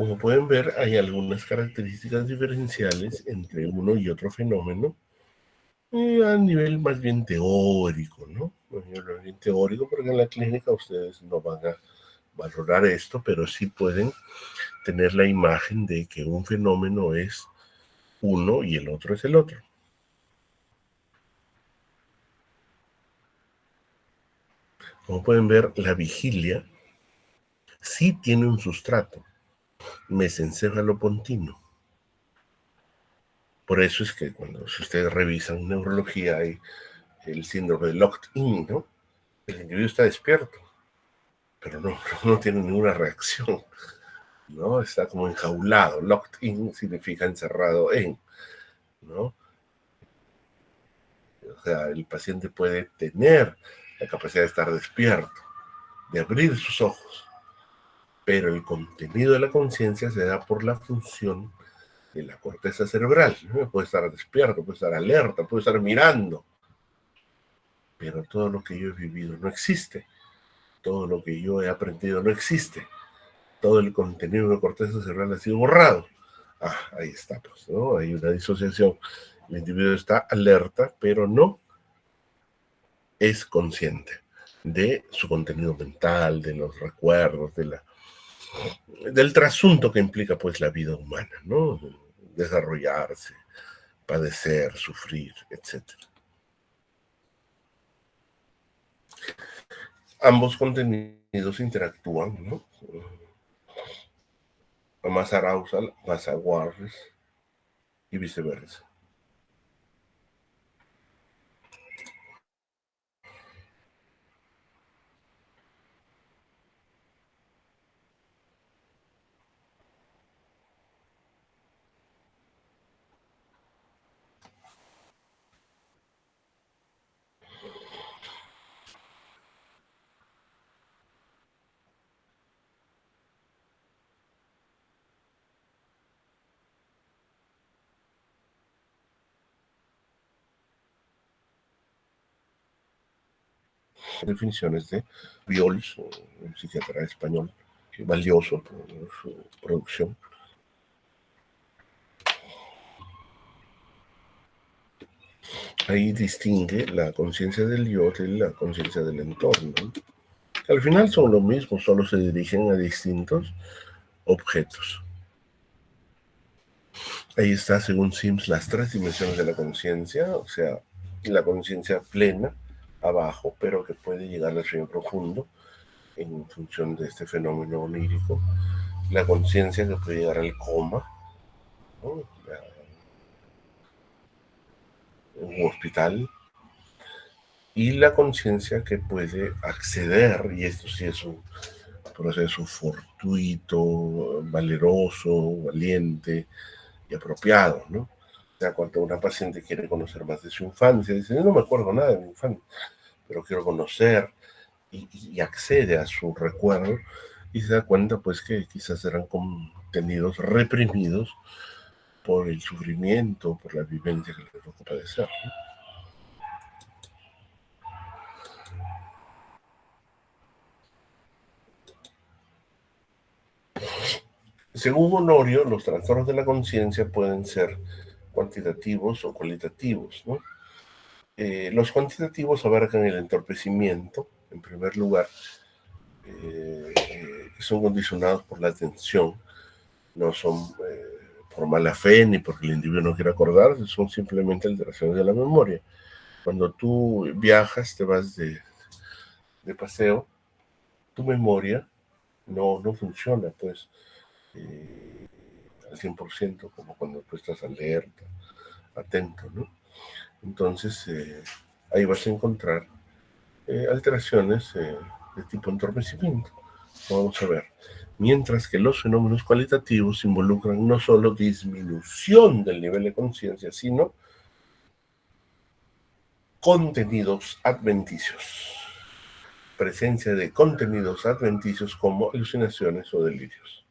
como pueden ver, hay algunas características diferenciales entre uno y otro fenómeno a nivel más bien teórico, ¿no? A nivel más bien teórico, porque en la clínica ustedes no van a valorar esto, pero sí pueden tener la imagen de que un fenómeno es uno y el otro es el otro. Como pueden ver, la vigilia sí tiene un sustrato, mesencéfalo-pontino. Por eso es que cuando si ustedes revisan neurología hay el síndrome de locked-in, ¿no? El individuo está despierto, pero no tiene ninguna reacción, ¿no? Está como enjaulado. Locked-in significa encerrado en, ¿no? O sea, el paciente puede tener la capacidad de estar despierto, de abrir sus ojos, pero el contenido de la conciencia se da por la función de la corteza cerebral, ¿no? Puede estar despierto, puede estar alerta, puede estar mirando, pero todo lo que yo he vivido no existe, todo lo que yo he aprendido no existe, todo el contenido de la corteza cerebral ha sido borrado. Ah, ahí está, pues, ¿no? Hay una disociación. El individuo está alerta, pero no es consciente de su contenido mental, de los recuerdos, del trasunto que implica, pues, la vida humana, ¿no? Desarrollarse, padecer, sufrir, etc. Ambos contenidos interactúan, ¿no? Más arousal, más awareness y viceversa. Definiciones de Viols, un psiquiatra español valioso por su producción. Ahí distingue la conciencia del yo de la conciencia del entorno. Al final son lo mismo, solo se dirigen a distintos objetos. Ahí está, según Sims, las tres dimensiones de la conciencia, o sea, la conciencia plena abajo, pero que puede llegar al sueño profundo en función de este fenómeno onírico. La conciencia que puede llegar al coma, ¿no? Un hospital, y la conciencia que puede acceder, y esto sí es un proceso fortuito, valeroso, valiente y apropiado, ¿no? O sea, cuando una paciente quiere conocer más de su infancia, dice, no me acuerdo nada de mi infancia, pero quiero conocer, y accede a su recuerdo, y se da cuenta, pues, que quizás eran contenidos reprimidos por el sufrimiento, por la vivencia que le tocó padecer, ¿no? Según Honorio, los trastornos de la conciencia pueden ser cuantitativos o cualitativos, ¿no? Los cuantitativos abarcan el entorpecimiento, en primer lugar, que son condicionados por la atención, no son por mala fe ni porque el individuo no quiera acordarse, son simplemente alteraciones de la memoria. Cuando tú viajas, te vas de paseo, tu memoria no funciona, pues, al 100%, como cuando tú estás alerta, atento, ¿no? Entonces, ahí vas a encontrar alteraciones de tipo entorpecimiento. Vamos a ver. Mientras que los fenómenos cualitativos involucran no solo disminución del nivel de conciencia, sino contenidos adventicios. Presencia de contenidos adventicios como alucinaciones o delirios.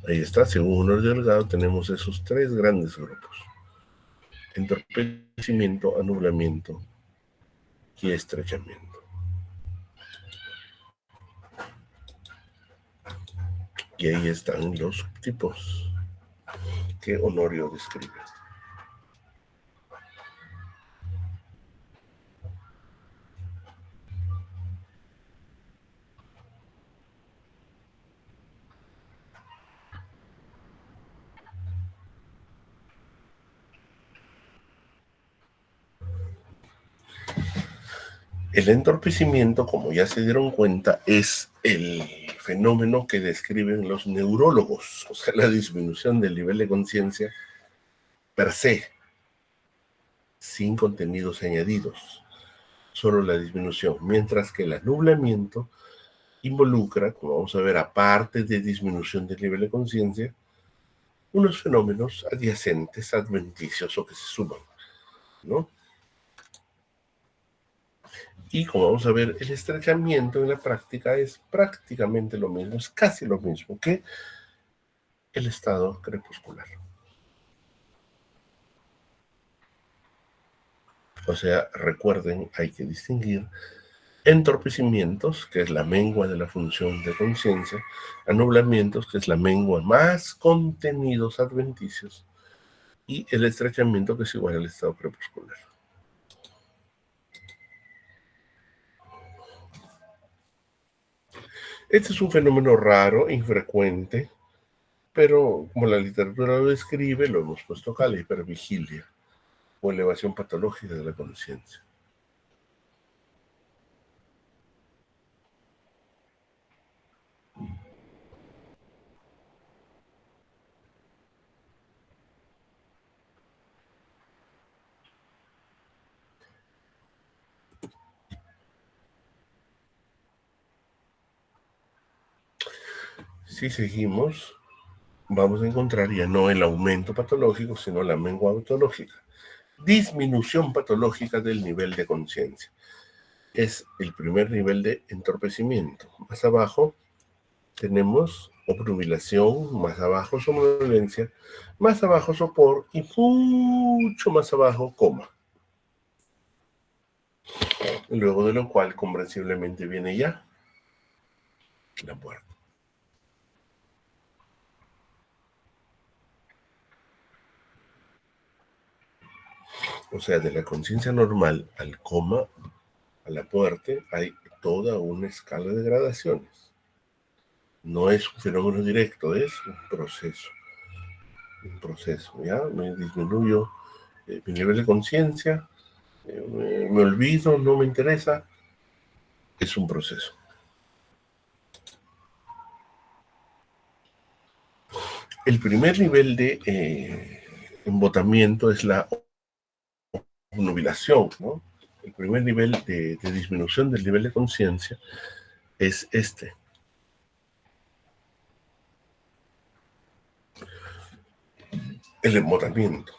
Ahí está, según Honorio Delgado, tenemos esos tres grandes grupos. entorpecimiento, anublamiento y estrechamiento. Y ahí están los tipos que Honorio describe. El entorpecimiento, como ya se dieron cuenta, es el fenómeno que describen los neurólogos, o sea, la disminución del nivel de conciencia per se, sin contenidos añadidos, solo la disminución, mientras que el anublamiento involucra, como vamos a ver, aparte de disminución del nivel de conciencia, unos fenómenos adyacentes, adventicios o que se suman, ¿no? Y como vamos a ver, el estrechamiento en la práctica es prácticamente lo mismo, es casi lo mismo que el estado crepuscular. O sea, recuerden, hay que distinguir entorpecimientos, que es la mengua de la función de conciencia, anublamientos, que es la mengua más contenidos adventicios, y el estrechamiento, que es igual al estado crepuscular. Este es un fenómeno raro, infrecuente, pero como la literatura lo describe, lo hemos puesto acá, la hipervigilia o elevación patológica de la conciencia. Si seguimos, vamos a encontrar ya no el aumento patológico, sino la mengua patológica. Disminución patológica del nivel de conciencia. Es el primer nivel de entorpecimiento. Más abajo tenemos obnubilación, más abajo somnolencia, más abajo sopor y mucho más abajo coma. Luego de lo cual comprensiblemente viene ya la muerte. O sea, de la conciencia normal al coma, a la muerte, hay toda una escala de gradaciones. No es un fenómeno directo, es un proceso. Un proceso, ¿ya? Me disminuyo mi nivel de conciencia, me olvido, no me interesa. Es un proceso. El primer nivel de embotamiento es la obnubilación, ¿no? El primer nivel de disminución del nivel de conciencia es este. El embotamiento.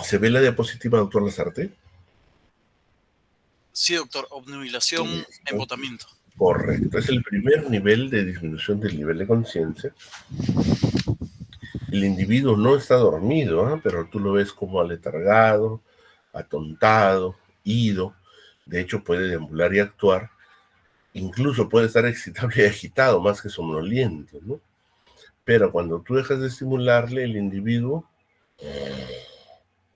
¿Se ve la diapositiva, doctor Lasarte? Sí, doctor. Obnubilación, embotamiento. Correcto. Es el primer nivel de disminución del nivel de conciencia. El individuo no está dormido, ¿eh? Pero tú lo ves como aletargado, atontado, ido. De hecho, puede deambular y actuar. Incluso puede estar excitable y agitado, más que somnoliento, ¿no? Pero cuando tú dejas de estimularle, el individuo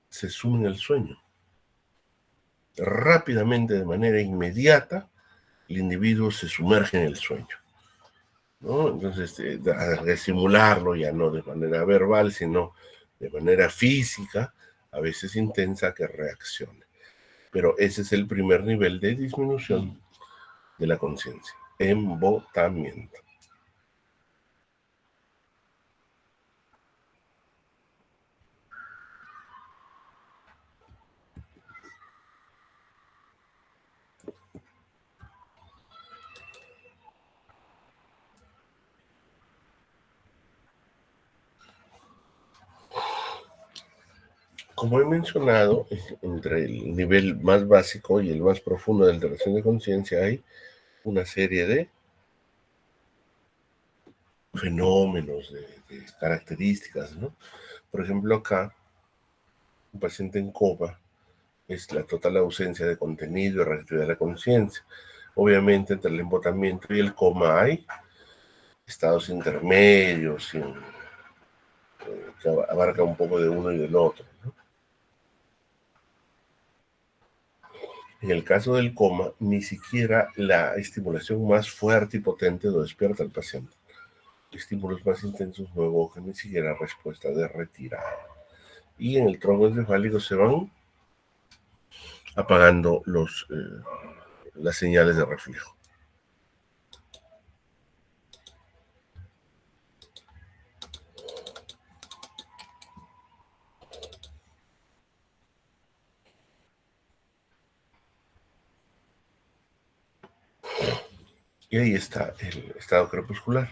se sume en el sueño. Rápidamente, de manera inmediata, el individuo se sumerge en el sueño, ¿no? Entonces, al estimularlo ya no de manera verbal, sino de manera física, a veces intensa, que reaccione. Pero ese es el primer nivel de disminución de la conciencia, embotamiento. Como he mencionado, entre el nivel más básico y el más profundo de alteración de conciencia hay una serie de fenómenos, de características, ¿no? Por ejemplo, acá Un paciente en coma es la total ausencia de contenido y reactividad de la conciencia. Obviamente, entre el embotamiento y el coma hay estados intermedios que abarca un poco de uno y del otro, ¿no? En el caso del coma, ni siquiera la estimulación más fuerte y potente lo despierta al paciente. Estímulos más intensos no evocan ni siquiera respuesta de retirada. Y en el tronco encefálico se van apagando las señales de reflejo. Y ahí está el estado crepuscular.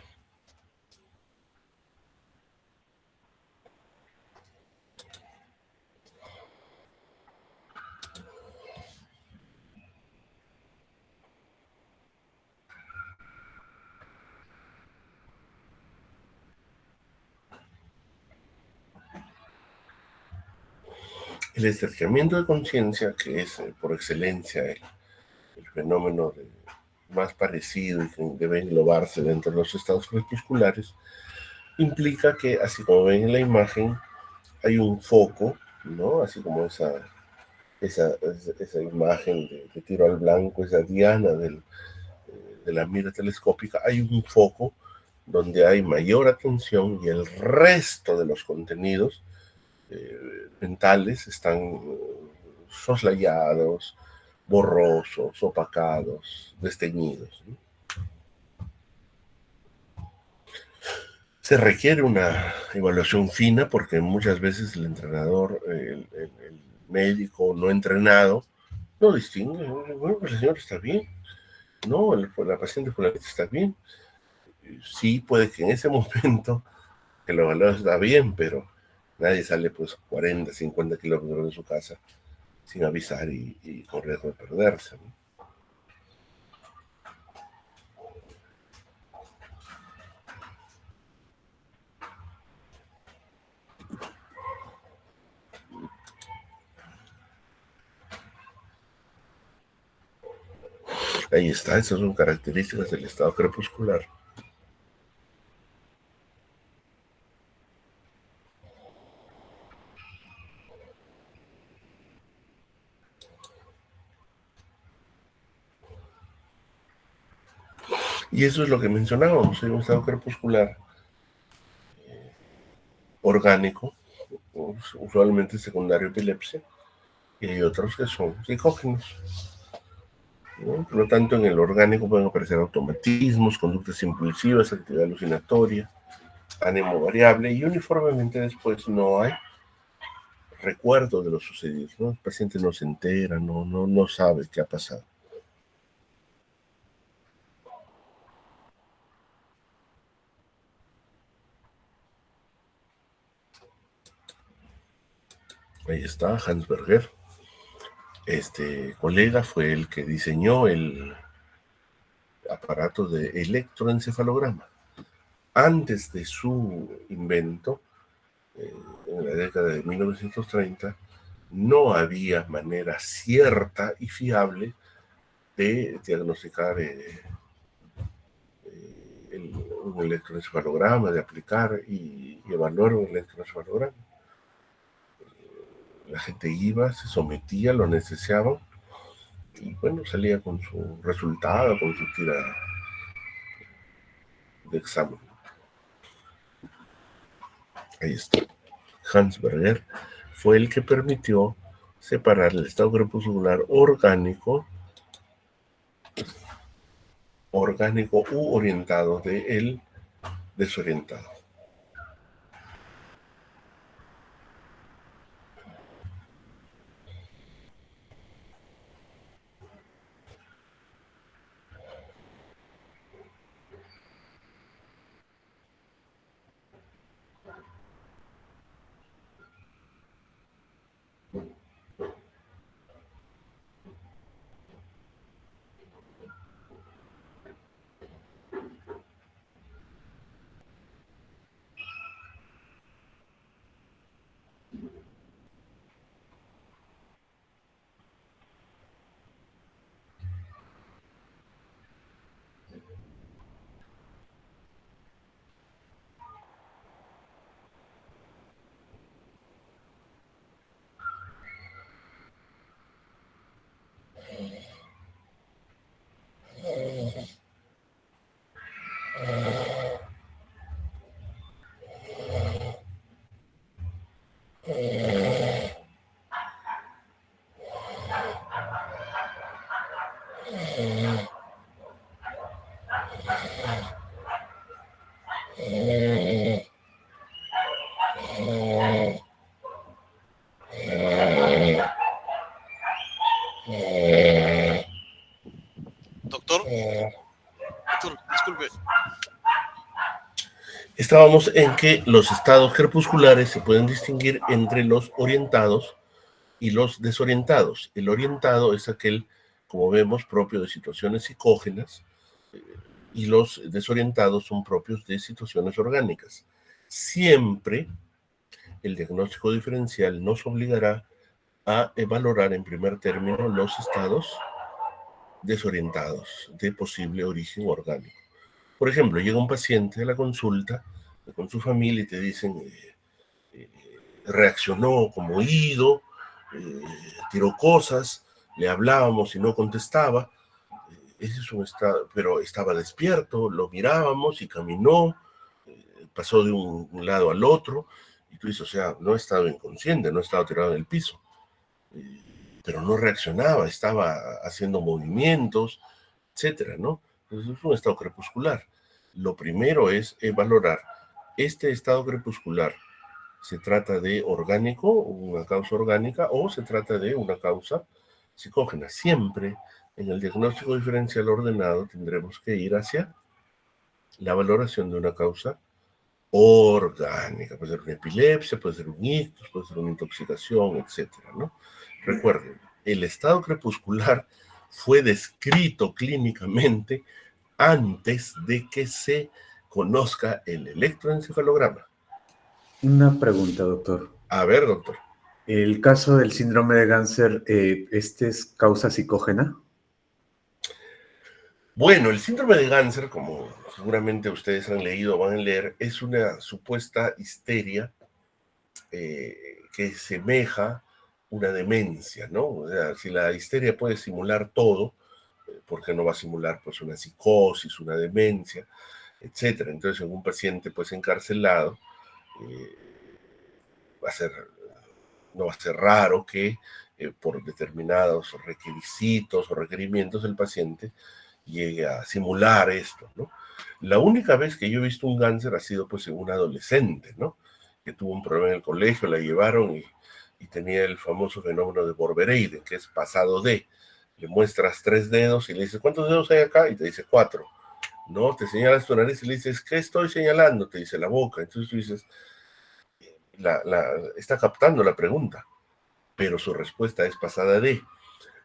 El estrechamiento de conciencia, que es por excelencia el fenómeno más parecido y que debe englobarse dentro de los estados crepusculares, implica que, así como ven en la imagen, hay un foco, ¿no? Así como esa imagen de tiro al blanco, esa diana de la mira telescópica, hay un foco donde hay mayor atención y el resto de los contenidos mentales están soslayados, borrosos, opacados, desteñidos, ¿no? Se requiere una evaluación fina porque muchas veces el entrenador, el médico no entrenado, no distingue. Bueno, pues el señor está bien. No, la paciente fulanita está bien. Sí, puede que en ese momento que lo evalúa está bien, pero nadie sale pues 40, 50 kilómetros de su casa sin avisar y con riesgo de perderse, ¿no? Ahí está, esas son características del estado crepuscular. Y eso es lo que mencionábamos, hay un estado crepuscular orgánico, usualmente secundario a epilepsia, y hay otros que son psicógenos, ¿no? Por lo tanto, en el orgánico pueden aparecer automatismos, conductas impulsivas, actividad alucinatoria, ánimo variable, y uniformemente después no hay recuerdo de lo sucedido, ¿no? El paciente no se entera, no sabe qué ha pasado. Ahí está Hans Berger. Este colega fue el que diseñó el aparato de electroencefalograma. Antes de su invento, en la década de 1930, no había manera cierta y fiable de diagnosticar un electroencefalograma, de aplicar y evaluar un electroencefalograma. La gente iba, se sometía, lo anestesiaban y bueno, salía con su resultado, con su tira de examen. Ahí está. Hans Berger fue el que permitió separar el estado crepuscular orgánico u orientado de el desorientado. Doctor, doctor, disculpe. Estábamos en que los estados crepusculares se pueden distinguir entre los orientados y los desorientados. El orientado es aquel, como vemos, propio de situaciones psicógenas, y los desorientados son propios de situaciones orgánicas. Siempre el diagnóstico diferencial nos obligará a valorar en primer término los estados desorientados de posible origen orgánico. Por ejemplo, llega un paciente a la consulta con su familia y te dicen, reaccionó como ido, tiró cosas, le hablábamos y no contestaba. Ese es un estado, pero estaba despierto, lo mirábamos y caminó, pasó de un lado al otro, y tú dices, o sea, no estaba inconsciente, no estaba tirado en el piso, pero no reaccionaba, estaba haciendo movimientos, etcétera, ¿no? Entonces es un estado crepuscular. Lo primero es valorar este estado crepuscular. ¿Se trata de orgánico, una causa orgánica, o se trata de una causa psicógena? Siempre en el diagnóstico diferencial ordenado tendremos que ir hacia la valoración de una causa orgánica. Puede ser una epilepsia, puede ser un ictus, puede ser una intoxicación, etcétera, ¿no? Recuerden, el estado crepuscular fue descrito clínicamente antes de que se conozca el electroencefalograma. Una pregunta, doctor. A ver, doctor. El caso del síndrome de Ganser, ¿este es causa psicógena? Bueno, el síndrome de Ganser, como seguramente ustedes han leído o van a leer, es una supuesta histeria que semeja una demencia, ¿no? O sea, si la histeria puede simular todo, ¿por qué no va a simular pues una psicosis, una demencia, etcétera? Entonces, en un paciente pues encarcelado, no va a ser raro que por determinados requisitos o requerimientos el paciente llegue a simular esto, ¿no? La única vez que yo he visto un Ganser ha sido pues en un adolescente, ¿no? Que tuvo un problema en el colegio, la llevaron y tenía el famoso fenómeno de Borvereiden, que es pasado de. Le muestras 3 dedos y le dices, ¿cuántos dedos hay acá? Y te dice 4. ¿No? Te señalas tu nariz y le dices, ¿qué estoy señalando? Te dice la boca. Entonces tú dices, está captando la pregunta, pero su respuesta es pasada de,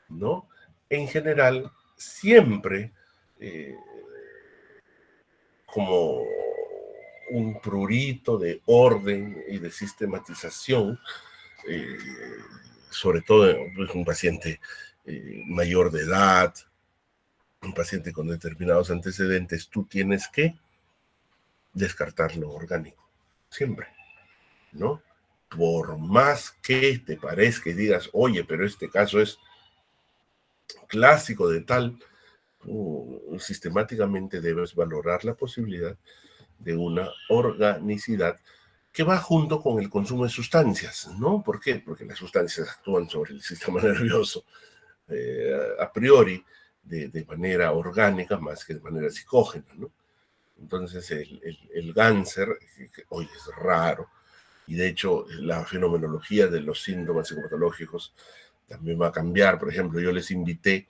¿no? En general, siempre como un prurito de orden y de sistematización, sobre todo pues, un paciente mayor de edad, un paciente con determinados antecedentes, tú tienes que descartar lo orgánico, siempre, ¿no? Por más que te parezca y digas, oye, pero este caso es clásico de tal, sistemáticamente debes valorar la posibilidad de una organicidad que va junto con el consumo de sustancias, ¿no? ¿Por qué? Porque las sustancias actúan sobre el sistema nervioso a priori de manera orgánica más que de manera psicógena, ¿no? Entonces el Ganser, que hoy es raro, y de hecho la fenomenología de los síntomas psicopatológicos también va a cambiar. Por ejemplo, yo les invité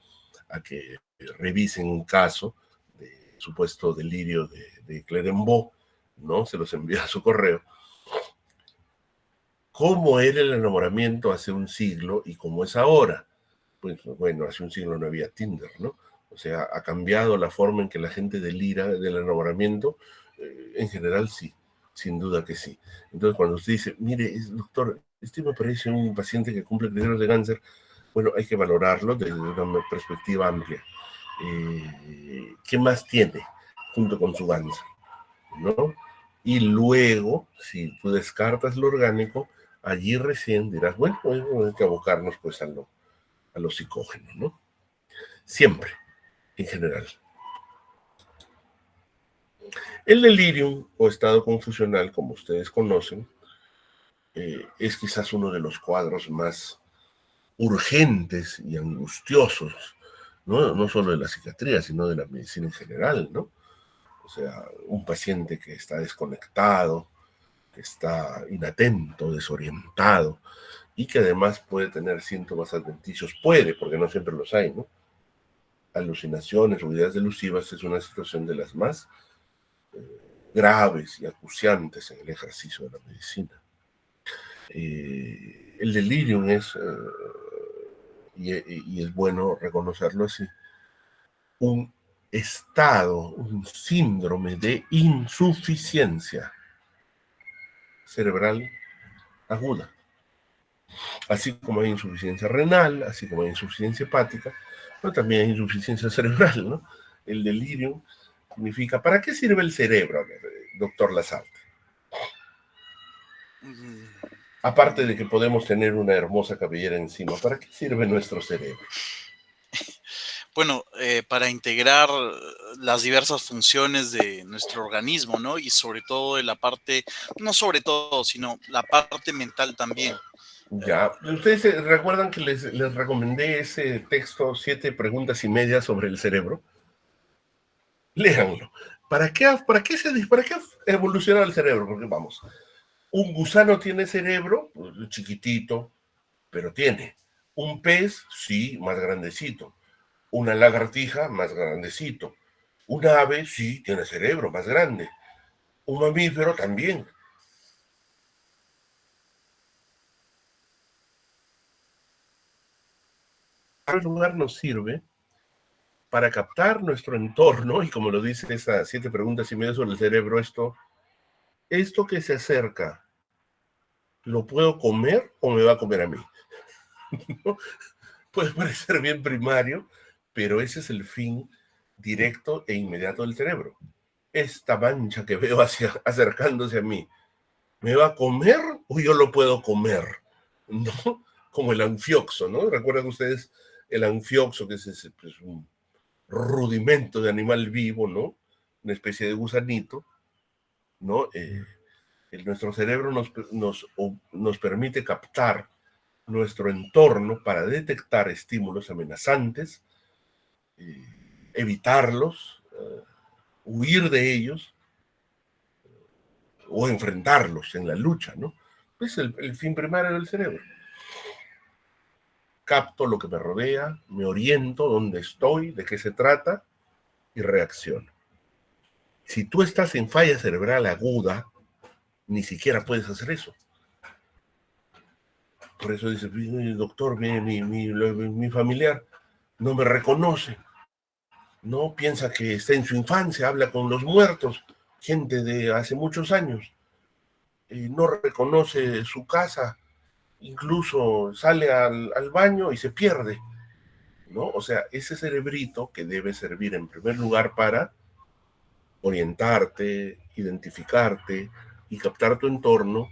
a que revisen un caso de supuesto delirio de Clérambault, ¿no? Se los envié a su correo. ¿Cómo era el enamoramiento hace un siglo y cómo es ahora? Pues bueno, hace un siglo no había Tinder, ¿no? O sea, ha cambiado la forma en que la gente delira del enamoramiento. En general, sí, sin duda que sí. Entonces, cuando usted dice, mire, doctor, este me parece un paciente que cumple criterios de cáncer, bueno, hay que valorarlo desde una perspectiva amplia. ¿Qué más tiene junto con su cáncer? ¿No? Y luego, si tú descartas lo orgánico, allí recién dirás, bueno, hay que abocarnos pues a lo psicógeno, ¿no? Siempre, en general. El delirium o estado confusional, como ustedes conocen, es quizás uno de los cuadros más urgentes y angustiosos no solo de la psiquiatría, sino de la medicina en general, ¿no? O sea, un paciente que está desconectado, que está inatento, desorientado, y que además puede tener síntomas adventicios, puede, porque no siempre los hay, ¿no? Alucinaciones o ideas delusivas es una situación de las más graves y acuciantes en el ejercicio de la medicina. El delirium es, y es bueno reconocerlo así, un estado, un síndrome de insuficiencia cerebral aguda. Así como hay insuficiencia renal, así como hay insuficiencia hepática, pero también hay insuficiencia cerebral, ¿no? El delirio significa, ¿para qué sirve el cerebro, a ver, doctor Lazarte? Aparte de que podemos tener una hermosa cabellera encima, ¿para qué sirve nuestro cerebro? Bueno, para integrar las diversas funciones de nuestro organismo, ¿no? Y sobre todo de la parte, no sobre todo, sino la parte mental también. Ya, ¿ustedes recuerdan que les recomendé ese texto, 7 preguntas y media sobre el cerebro? Léanlo. ¿Para qué evoluciona el cerebro? Porque vamos, un gusano tiene cerebro, pues, chiquitito, pero tiene. Un pez, sí, más grandecito. Una lagartija, más grandecito. Un ave, sí, tiene cerebro, más grande. Un mamífero también. En primer lugar nos sirve para captar nuestro entorno, y como lo dice esas 7 preguntas y media sobre el cerebro, esto que se acerca, ¿lo puedo comer o me va a comer a mí? ¿No? Puede parecer bien primario, pero ese es el fin directo e inmediato del cerebro. Esta mancha que veo acercándose a mí, ¿me va a comer o yo lo puedo comer? ¿No? Como el anfioxo, ¿no? ¿Recuerdan ustedes el anfioxo, que es pues, un rudimento de animal vivo, ¿no? Una especie de gusanito, ¿no? Nuestro cerebro nos permite captar nuestro entorno para detectar estímulos amenazantes, evitarlos, huir de ellos o enfrentarlos en la lucha, ¿no? Es el fin primario del cerebro. Capto lo que me rodea, me oriento dónde estoy, de qué se trata y reacciono. Si tú estás en falla cerebral aguda, ni siquiera puedes hacer eso. Por eso dice, doctor, mi familiar no me reconoce, no piensa que está en su infancia, habla con los muertos, gente de hace muchos años, no reconoce su casa, incluso sale al baño y se pierde, ¿no? O sea, ese cerebrito que debe servir en primer lugar para orientarte, identificarte y captar tu entorno,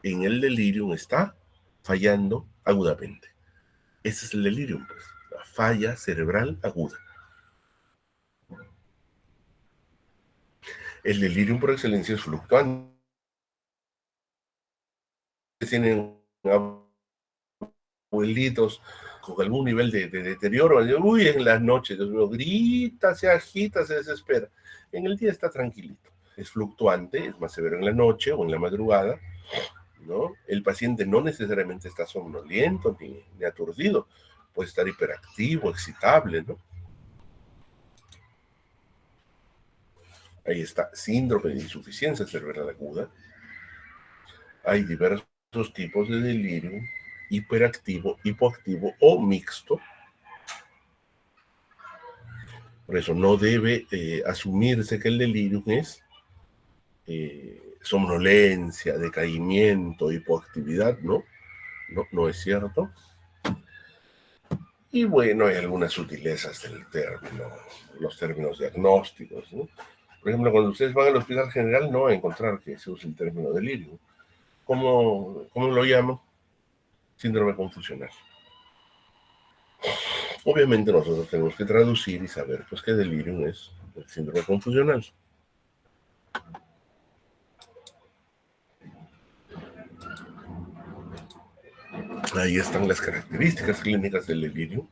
en el delirium está fallando agudamente. Ese es el delirium, pues, la falla cerebral aguda. El delirium por excelencia es fluctuante. Tienen abuelitos con algún nivel de deterioro. Uy, en las noches, Dios mío, grita, se agita, se desespera. En el día está tranquilito. Es fluctuante, es más severo en la noche o en la madrugada, ¿no? El paciente no necesariamente está somnoliento ni aturdido. Puede estar hiperactivo, excitable, ¿no? Ahí está, síndrome de insuficiencia cerebral aguda. Hay diversos tipos de delirio, hiperactivo, hipoactivo o mixto. Por eso no debe asumirse que el delirio es somnolencia, decaimiento, hipoactividad, ¿no? No es cierto. Y bueno, hay algunas sutilezas del término, los términos diagnósticos, ¿no? Por ejemplo, cuando ustedes van al hospital general no van a encontrar que se use el término delirio. ¿Cómo lo llaman? Síndrome confusional. Obviamente nosotros tenemos que traducir y saber pues qué delirium es el síndrome confusional. Ahí están las características clínicas del delirio.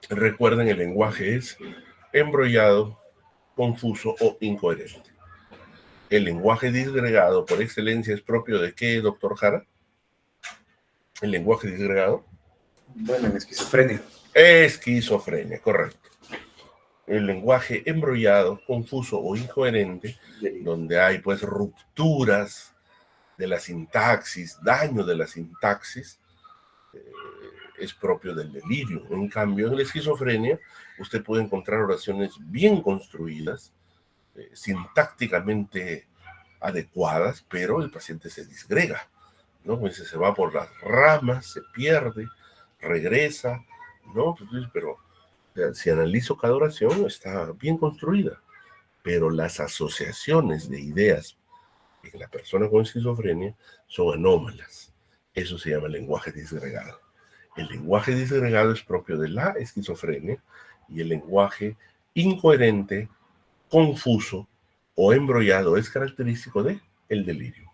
Recuerden, el lenguaje es embrollado, confuso o incoherente. El lenguaje disgregado por excelencia es propio de ¿qué, doctor Jara? El lenguaje disgregado. Bueno, en esquizofrenia. Esquizofrenia, correcto. El lenguaje embrollado, confuso o incoherente, donde hay pues rupturas de la sintaxis, daño de la sintaxis, es propio del delirio. En cambio, en la esquizofrenia, usted puede encontrar oraciones bien construidas, sintácticamente adecuadas, pero el paciente se disgrega, ¿no? Pues se va por las ramas, se pierde, regresa, ¿no? Pero si analizo cada oración, está bien construida, pero las asociaciones de ideas en la persona con esquizofrenia son anómalas. Eso se llama lenguaje disgregado. El lenguaje disgregado es propio de la esquizofrenia y el lenguaje incoherente, confuso o embrollado es característico de el delirio.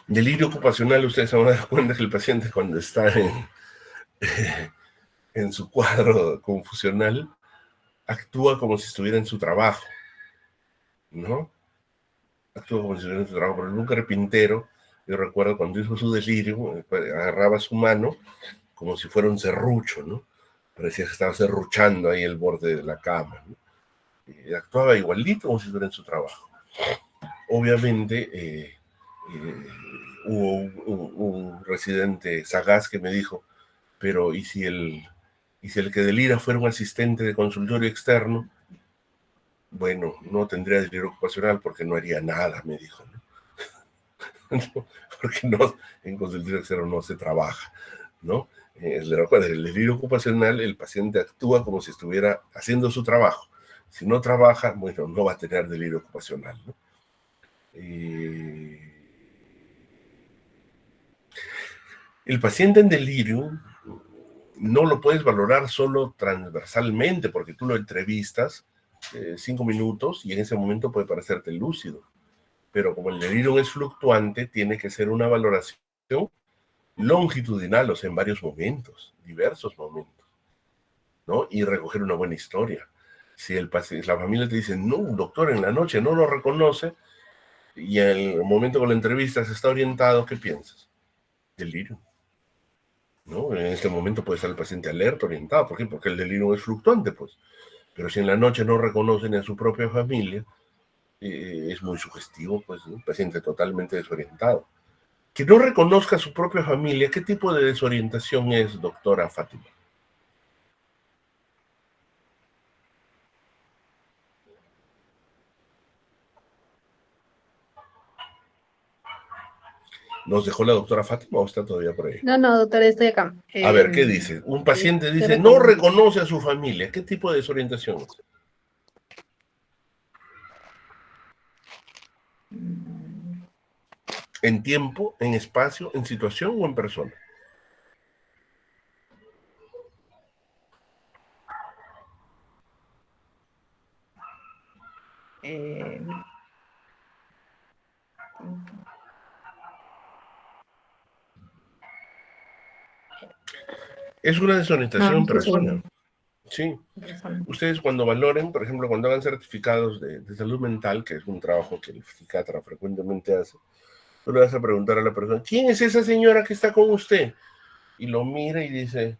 Delirio ocupacional, ustedes se van a dar cuenta que el paciente cuando está en su cuadro confusional actúa como si estuviera en su trabajo, ¿no? Actúa como si estuviera en su trabajo, pero en un carpintero, yo recuerdo cuando hizo su delirio, agarraba su mano como si fuera un serrucho, ¿no? Parecía que estaba serruchando ahí el borde de la cama, ¿no? Y actuaba igualito como si estuviera en su trabajo. Obviamente, hubo un residente sagaz que me dijo, pero ¿y si el que delira fuera un asistente de consultorio externo? Bueno, no tendría delirio ocupacional porque no haría nada, me dijo, ¿no? Porque no, en consultorio externo no se trabaja, ¿no? Le recuerdo, el delirio ocupacional, el paciente actúa como si estuviera haciendo su trabajo. Si no trabaja, bueno, no va a tener delirio ocupacional, ¿no? El paciente en delirio no lo puedes valorar solo transversalmente, porque tú lo entrevistas 5 minutos y en ese momento puede parecerte lúcido. Pero como el delirio es fluctuante, tiene que ser una valoración longitudinal, o sea, en varios momentos, diversos momentos, ¿no? Y recoger una buena historia. Si la familia te dice, no, doctor, en la noche no lo reconoce, y en el momento con la entrevista se está orientado, ¿qué piensas? Delirio, ¿no? En este momento puede estar el paciente alerta, orientado. ¿Por qué? Porque el delirio es fluctuante, pues. Pero si en la noche no reconoce ni a su propia familia, es muy sugestivo, pues, ¿no? Un paciente totalmente desorientado. Que no reconozca a su propia familia, ¿qué tipo de desorientación es, doctora Fátima? ¿Nos dejó la doctora Fátima o está todavía por ahí? No, no, doctora, estoy acá. A ver, ¿qué dice? Un paciente ¿qué dice, no recomiendo? reconoce a su familia. ¿Qué tipo de desorientación es? ¿En tiempo, en espacio, en situación o en persona? Eh, Es una desorientación en persona. persona. Sí. Persona. Ustedes cuando valoren, por ejemplo, cuando hagan certificados de salud mental, que es un trabajo que el psiquiatra frecuentemente hace, tú le vas a preguntar a la persona, ¿quién es esa señora que está con usted? Y lo mira y dice,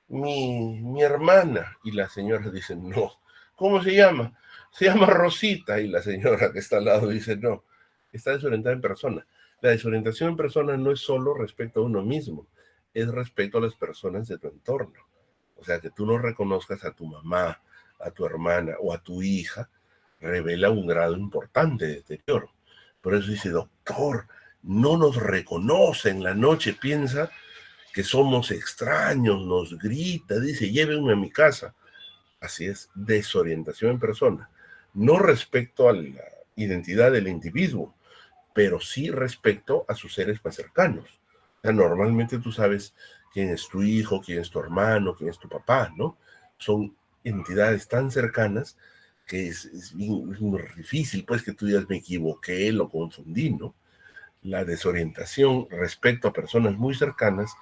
mi hermana. Y la señora dice, no. ¿Cómo se llama? Se llama Rosita. Y la señora que está al lado dice, no, está desorientada en persona. La desorientación en persona no es solo respecto a uno mismo, es respecto a las personas de tu entorno. O sea, que tú no reconozcas a tu mamá, a tu hermana o a tu hija, revela un grado importante de deterioro. Por eso dice, doctor, no nos reconoce en la noche, piensa que somos extraños, nos grita, dice, llévenme a mi casa. Así es, desorientación en persona. No respecto a la identidad del individuo, pero sí respecto a sus seres más cercanos. O sea, normalmente tú sabes quién es tu hijo, quién es tu hermano, quién es tu papá, ¿no? Son entidades tan cercanas que es muy difícil, pues, que tú digas me equivoqué, lo confundí, ¿no? La desorientación respecto a personas muy cercanas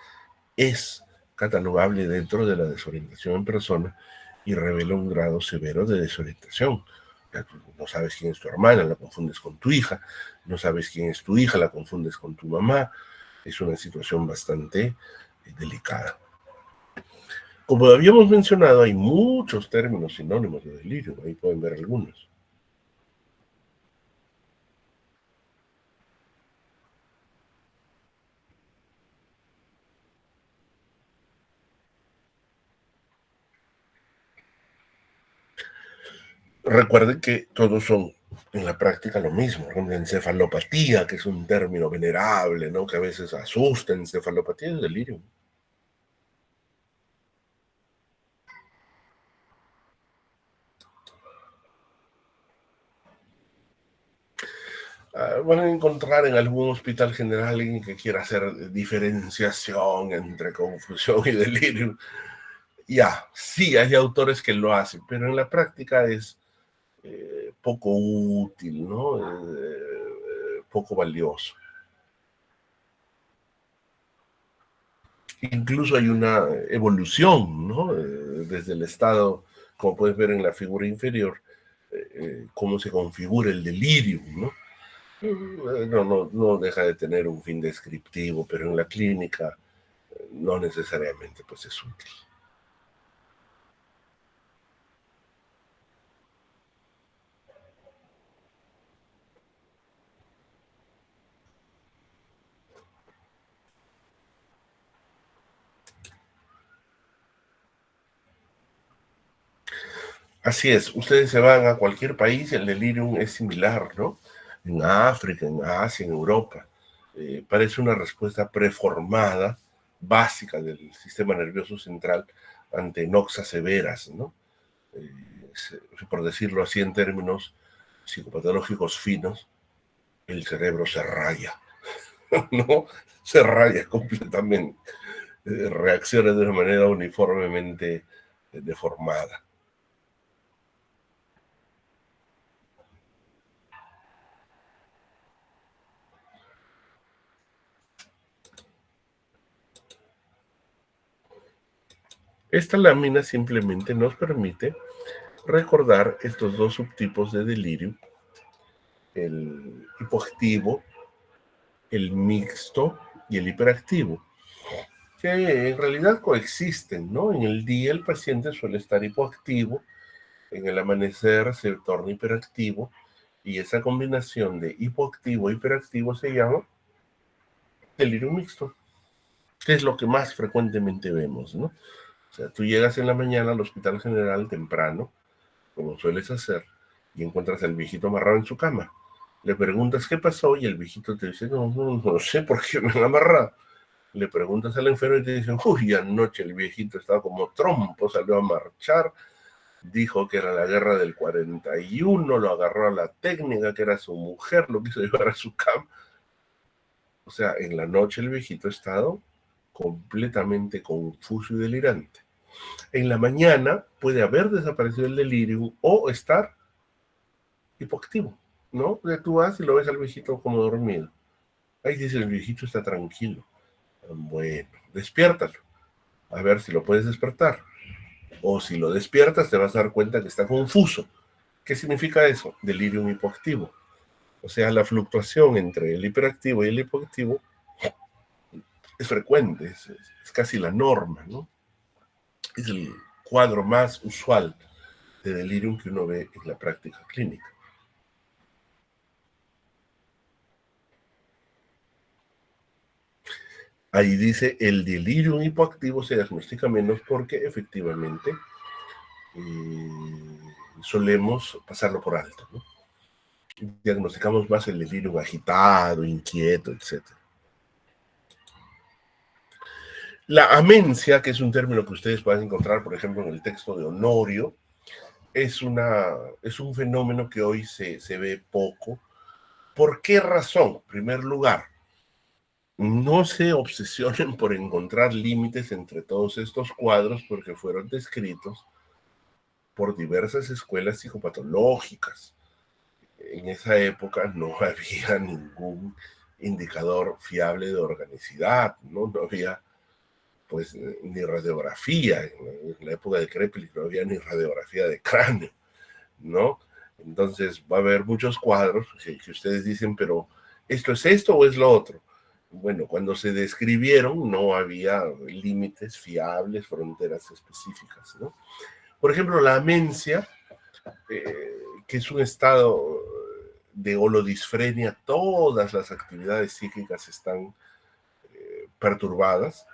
es catalogable dentro de la desorientación en persona y revela un grado severo de desorientación. No sabes quién es tu hermana, la confundes con tu hija, no sabes quién es tu hija, la confundes con tu mamá. Es una situación bastante delicada. Como habíamos mencionado, hay muchos términos sinónimos de delirio, ahí pueden ver algunos. Recuerden que todos son en la práctica lo mismo. Por ejemplo, encefalopatía, que es un término venerable, ¿no? Que a veces asusta. Encefalopatía es delirio. Van a encontrar en algún hospital general alguien que quiera hacer diferenciación entre confusión y delirio. Ya, sí, hay autores que lo hacen, pero en la práctica es poco útil, ¿no? Poco valioso. Incluso hay una evolución, ¿no? Desde el estado, como puedes ver en la figura inferior, cómo se configura el delirium, ¿no? No deja de tener un fin descriptivo, pero en la clínica no necesariamente pues es útil. Así es, ustedes se van a cualquier país y el delirium es similar, ¿no? En África, en Asia, en Europa. Parece una respuesta preformada, básica del sistema nervioso central ante noxas severas, ¿no? Por decirlo así en términos psicopatológicos finos, el cerebro se raya, ¿no? Se raya completamente, reacciona de una manera uniformemente deformada. Esta lámina simplemente nos permite recordar estos dos subtipos de delirio, el hipoactivo, el mixto y el hiperactivo, que en realidad coexisten, ¿no? En el día el paciente suele estar hipoactivo, en el amanecer se torna hiperactivo, y esa combinación de hipoactivo e hiperactivo se llama delirio mixto, que es lo que más frecuentemente vemos, ¿no? O sea, tú llegas en la mañana al hospital general temprano, como sueles hacer, y encuentras al viejito amarrado en su cama. Le preguntas qué pasó y el viejito te dice, no sé por qué me han amarrado. Le preguntas al enfermo y te dicen, uy, anoche el viejito estaba como trompo, salió a marchar, dijo que era la guerra del 41, lo agarró a la técnica, que era su mujer, lo quiso llevar a su cama. O sea, en la noche el viejito ha estado completamente confuso y delirante. En la mañana puede haber desaparecido el delirio o estar hipoactivo, ¿no? Porque tú vas y lo ves al viejito como dormido. Ahí dice, el viejito está tranquilo. Bueno, despiértalo. A ver si lo puedes despertar. O si lo despiertas, te vas a dar cuenta que está confuso. ¿Qué significa eso? Delirium hipoactivo. O sea, la fluctuación entre el hiperactivo y el hipoactivo es frecuente, es casi la norma, ¿no? Es el cuadro más usual de delirium que uno ve en la práctica clínica. Ahí dice, el delirium hipoactivo se diagnostica menos porque efectivamente solemos pasarlo por alto, ¿no? Diagnosticamos más el delirio agitado, inquieto, etc. La amencia, que es un término que ustedes pueden encontrar, por ejemplo, en el texto de Honorio, es un fenómeno que hoy se ve poco. ¿Por qué razón? En primer lugar, no se obsesionen por encontrar límites entre todos estos cuadros porque fueron descritos por diversas escuelas psicopatológicas. En esa época no había ningún indicador fiable de organicidad, ¿no? No había pues ni radiografía. En la época de Kreplin no había ni radiografía de cráneo, ¿no? Entonces va a haber muchos cuadros que ustedes dicen, pero ¿esto es esto o es lo otro? Bueno, cuando se describieron no había límites fiables, fronteras específicas, ¿no? Por ejemplo, la amencia, que es un estado de holodisfrenia, todas las actividades psíquicas están perturbadas.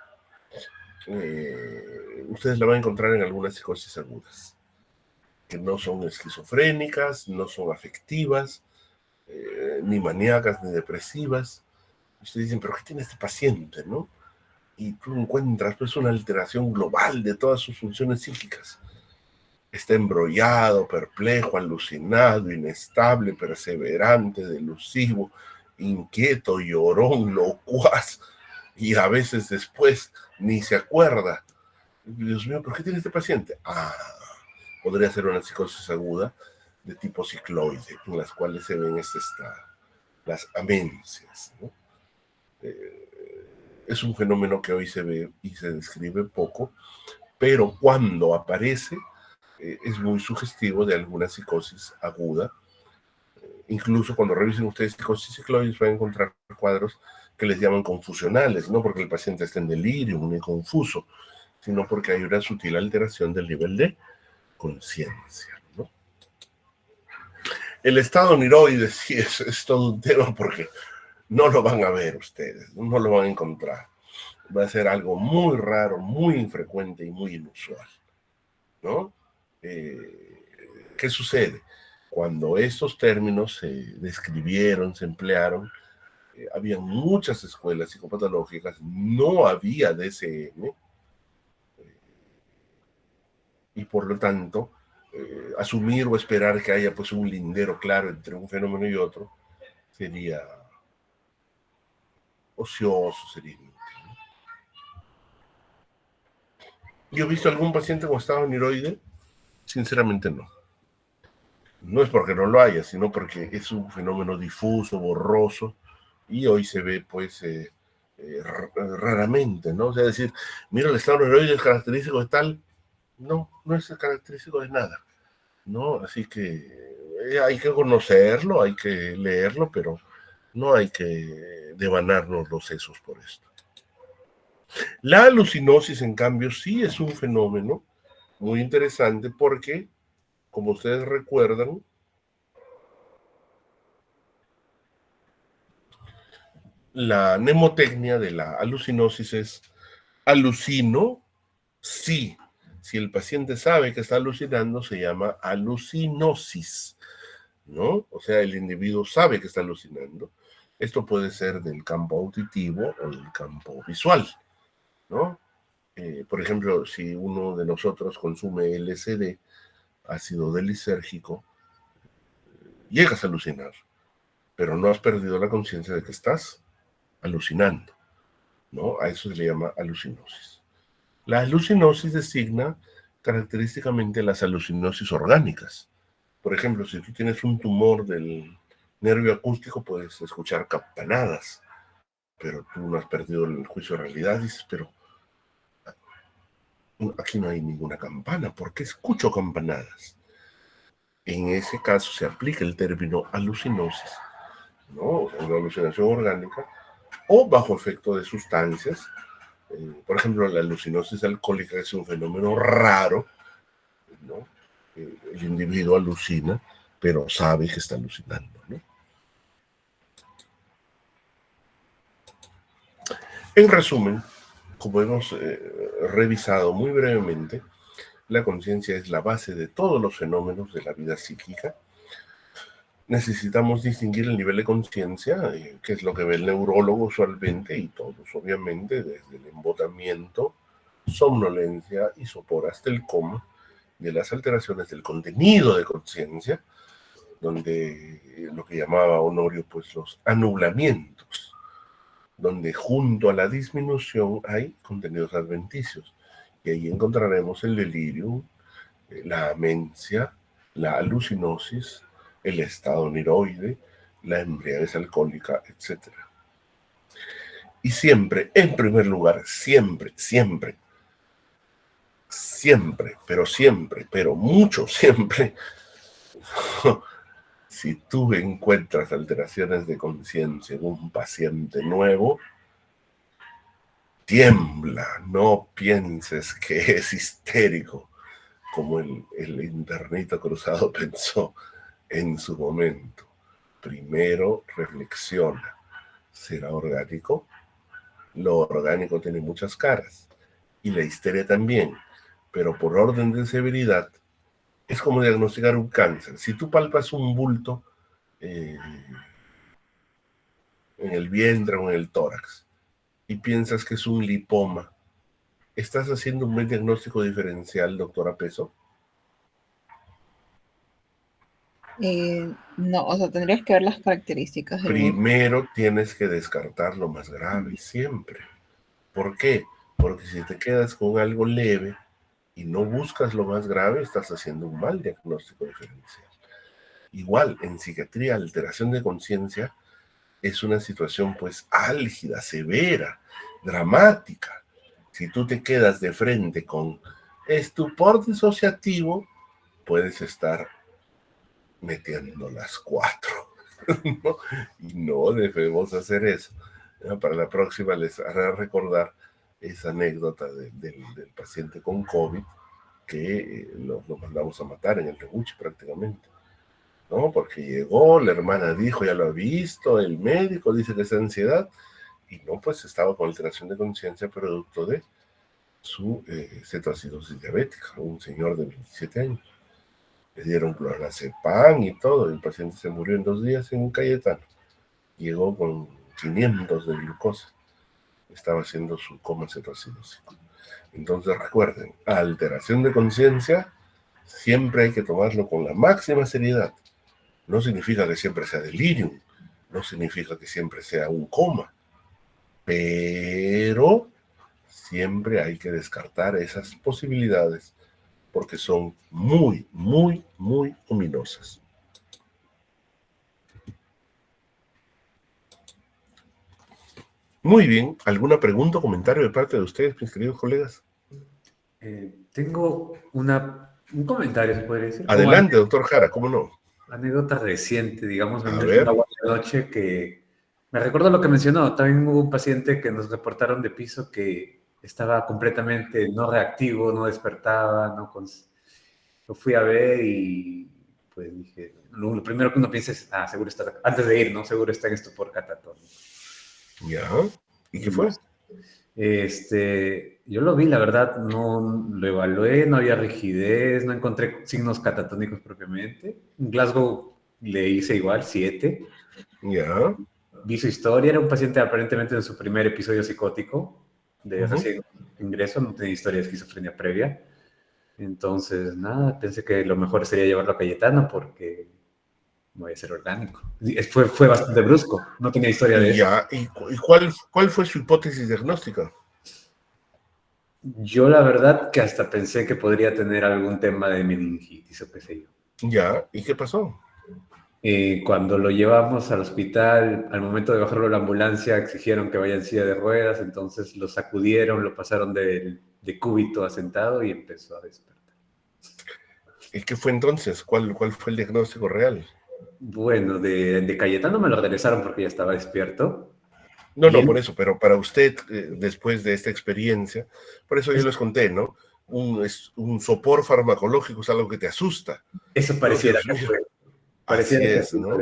Ustedes la van a encontrar en algunas psicosis agudas, que no son esquizofrénicas, no son afectivas, ni maníacas, ni depresivas. Ustedes dicen, pero ¿qué tiene este paciente, no? Y tú encuentras pues una alteración global de todas sus funciones psíquicas. Está embrollado, perplejo, alucinado, inestable, perseverante, delusivo, inquieto, llorón, locuaz, y a veces después ni se acuerda. Dios mío, ¿por qué tiene este paciente? Podría ser una psicosis aguda de tipo cicloide, en las cuales se ven las amencias, ¿no? Es un fenómeno que hoy se ve y se describe poco, pero cuando aparece es muy sugestivo de alguna psicosis aguda. Incluso cuando revisen ustedes psicosis cicloides van a encontrar cuadros que les llaman confusionales, no porque el paciente esté en delirio ni confuso, sino porque hay una sutil alteración del nivel de conciencia, ¿no? El estado niroides sí es todo un tema porque no lo van a ver ustedes, no lo van a encontrar. Va a ser algo muy raro, muy infrecuente y muy inusual, ¿no? ¿Qué sucede? Cuando estos términos se describieron, se emplearon, había muchas escuelas psicopatológicas, no había DSM, y por lo tanto, asumir o esperar que haya pues un lindero claro entre un fenómeno y otro sería ocioso, sería inútil. ¿Yo he visto algún paciente con estado niroide? Sinceramente no. No es porque no lo haya, sino porque es un fenómeno difuso, borroso, y hoy se ve pues raramente, ¿no? O sea, decir, mira, el estado niroide es característico de tal, no es característico de nada, ¿no? Así que hay que conocerlo, hay que leerlo, pero no hay que devanarnos los sesos por esto. La alucinosis, en cambio, sí es un fenómeno muy interesante porque, como ustedes recuerdan, la mnemotecnia de la alucinosis es alucino, sí. Si el paciente sabe que está alucinando, se llama alucinosis, ¿no? O sea, el individuo sabe que está alucinando. Esto puede ser del campo auditivo o del campo visual, ¿no? Por ejemplo, si uno de nosotros consume LSD, ácido delisérgico, llegas a alucinar, pero no has perdido la conciencia de que estás alucinando, ¿no? A eso se le llama alucinosis. La alucinosis designa característicamente las alucinosis orgánicas. Por ejemplo, si tú tienes un tumor del nervio acústico, puedes escuchar campanadas, pero tú no has perdido el juicio de realidad. Dices, pero aquí no hay ninguna campana, ¿por qué escucho campanadas? En ese caso se aplica el término alucinosis, ¿no? O sea, una alucinación orgánica o bajo efecto de sustancias. Por ejemplo, la alucinosis alcohólica es un fenómeno raro, ¿no? El individuo alucina, pero sabe que está alucinando, ¿no? En resumen, como hemos revisado muy brevemente, la conciencia es la base de todos los fenómenos de la vida psíquica. Necesitamos distinguir el nivel de conciencia, que es lo que ve el neurólogo usualmente, y todos obviamente, desde el embotamiento, somnolencia y sopor hasta el coma, de las alteraciones del contenido de conciencia, donde lo que llamaba Honorio, pues los anublamientos, donde junto a la disminución hay contenidos adventicios, y ahí encontraremos el delirium, la amencia, la alucinosis, el estado niroide, la embriaguez alcohólica, etc. Y siempre, en primer lugar, siempre, siempre, siempre, pero mucho siempre, si tú encuentras alteraciones de conciencia en un paciente nuevo, tiembla, no pienses que es histérico, como el internito cruzado pensó en su momento. Primero reflexiona, ¿será orgánico? Lo orgánico tiene muchas caras, y la histeria también, pero por orden de severidad, es como diagnosticar un cáncer. Si tú palpas un bulto en el vientre o en el tórax y piensas que es un lipoma, ¿estás haciendo un buen diagnóstico diferencial, doctora Peso? No, o sea, tendrías que ver las características del bulto. Primero tienes que descartar lo más grave, siempre. ¿Por qué? Porque si te quedas con algo leve y no buscas lo más grave, estás haciendo un mal diagnóstico diferencial. Igual, en psiquiatría, alteración de conciencia es una situación pues álgida, severa, dramática. Si tú te quedas de frente con estupor disociativo, puedes estar metiendo las 4. ¿No? Y no debemos hacer eso. Para la próxima les hará recordar esa anécdota del paciente con COVID que lo mandamos a matar en el Teguchi prácticamente, ¿no? Porque llegó, la hermana dijo, ya lo ha visto, el médico dice que es ansiedad, y no, pues estaba con alteración de conciencia producto de su cetoacidosis diabética, un señor de 27 años. Le dieron clonazepam y todo, y el paciente se murió en 2 días en un Cayetano. Llegó con 500 de glucosa. Estaba haciendo su coma cetoacidósico. Entonces recuerden, alteración de conciencia siempre hay que tomarlo con la máxima seriedad. No significa que siempre sea delirium, no significa que siempre sea un coma, pero siempre hay que descartar esas posibilidades porque son muy, muy, muy ominosas. Muy bien, ¿alguna pregunta o comentario de parte de ustedes, mis queridos colegas? Tengo un comentario, se podría decir. Adelante, doctor Jara, ¿cómo no? Anécdota reciente, digamos, A en ver. una buena noche que me recuerdo lo que mencionó. También hubo un paciente que nos reportaron de piso que estaba completamente no reactivo, no despertaba, lo fui a ver y pues dije, lo primero que uno piensa es, seguro está, antes de ir, ¿no? Seguro está en estupor catatónico. Ya, ¿y qué fue? Yo lo vi, la verdad, no lo evalué, no había rigidez, no encontré signos catatónicos propiamente. En Glasgow le hice igual, 7. Ya. Vi su historia, era un paciente aparentemente en su primer episodio psicótico, de recién ingreso, no tenía historia de esquizofrenia previa. Entonces, nada, pensé que lo mejor sería llevarlo a Cayetano porque voy a ser orgánico. Fue bastante brusco, no tenía historia de eso. Ya, ¿y cuál fue su hipótesis diagnóstica? Yo la verdad que hasta pensé que podría tener algún tema de meningitis o qué sé yo. Ya, ¿y qué pasó? Cuando lo llevamos al hospital, al momento de bajarlo a la ambulancia, exigieron que vaya en silla de ruedas, entonces lo sacudieron, lo pasaron de cúbito a sentado y empezó a despertar. ¿Y qué fue entonces? ¿Cuál fue el diagnóstico real? Bueno, de Cayetano me lo regresaron porque ya estaba despierto. No, por eso, pero para usted, después de esta experiencia, por eso yo les conté, ¿no? Un sopor farmacológico es algo que te asusta. Eso pareciera que fue. Así es, ¿no?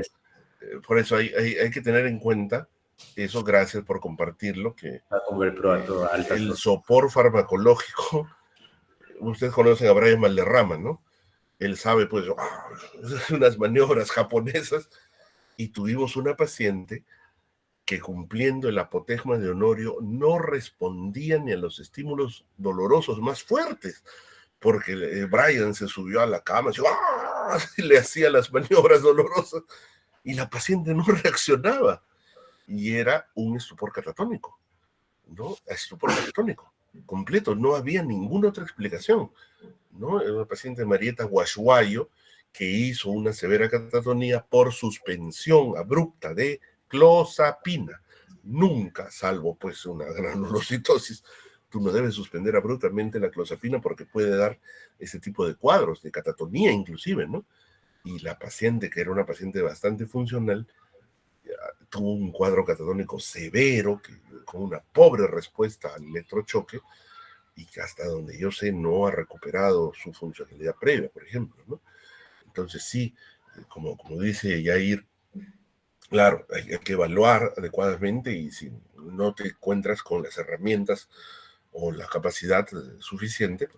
Por eso hay que tener en cuenta eso, gracias por compartirlo, que el sopor farmacológico, ustedes conocen a Brian Valderrama, ¿no? Él sabe, pues, unas maniobras japonesas, y tuvimos una paciente que cumpliendo el apotegma de Honorio no respondía ni a los dolorosos más fuertes, porque Brian se subió a la cama y le hacía las maniobras dolorosas y la paciente no reaccionaba y era un estupor catatónico, ¿no? Estupor catatónico. completo, no había ninguna otra explicación, ¿no? Era una paciente Marieta Guashuayo que hizo una severa catatonía por suspensión abrupta de clozapina. Nunca, salvo pues una granulocitosis, tú no debes suspender abruptamente la clozapina porque puede dar ese tipo de cuadros, de catatonía inclusive, ¿no? Y la paciente, que era una paciente bastante funcional, tuvo un cuadro catatónico severo, con una pobre respuesta al electrochoque, y que hasta donde yo sé no ha recuperado su funcionalidad previa, por ejemplo, ¿no? Entonces sí, como dice Yair, claro, hay que evaluar adecuadamente y si no te encuentras con las herramientas o la capacidad suficiente,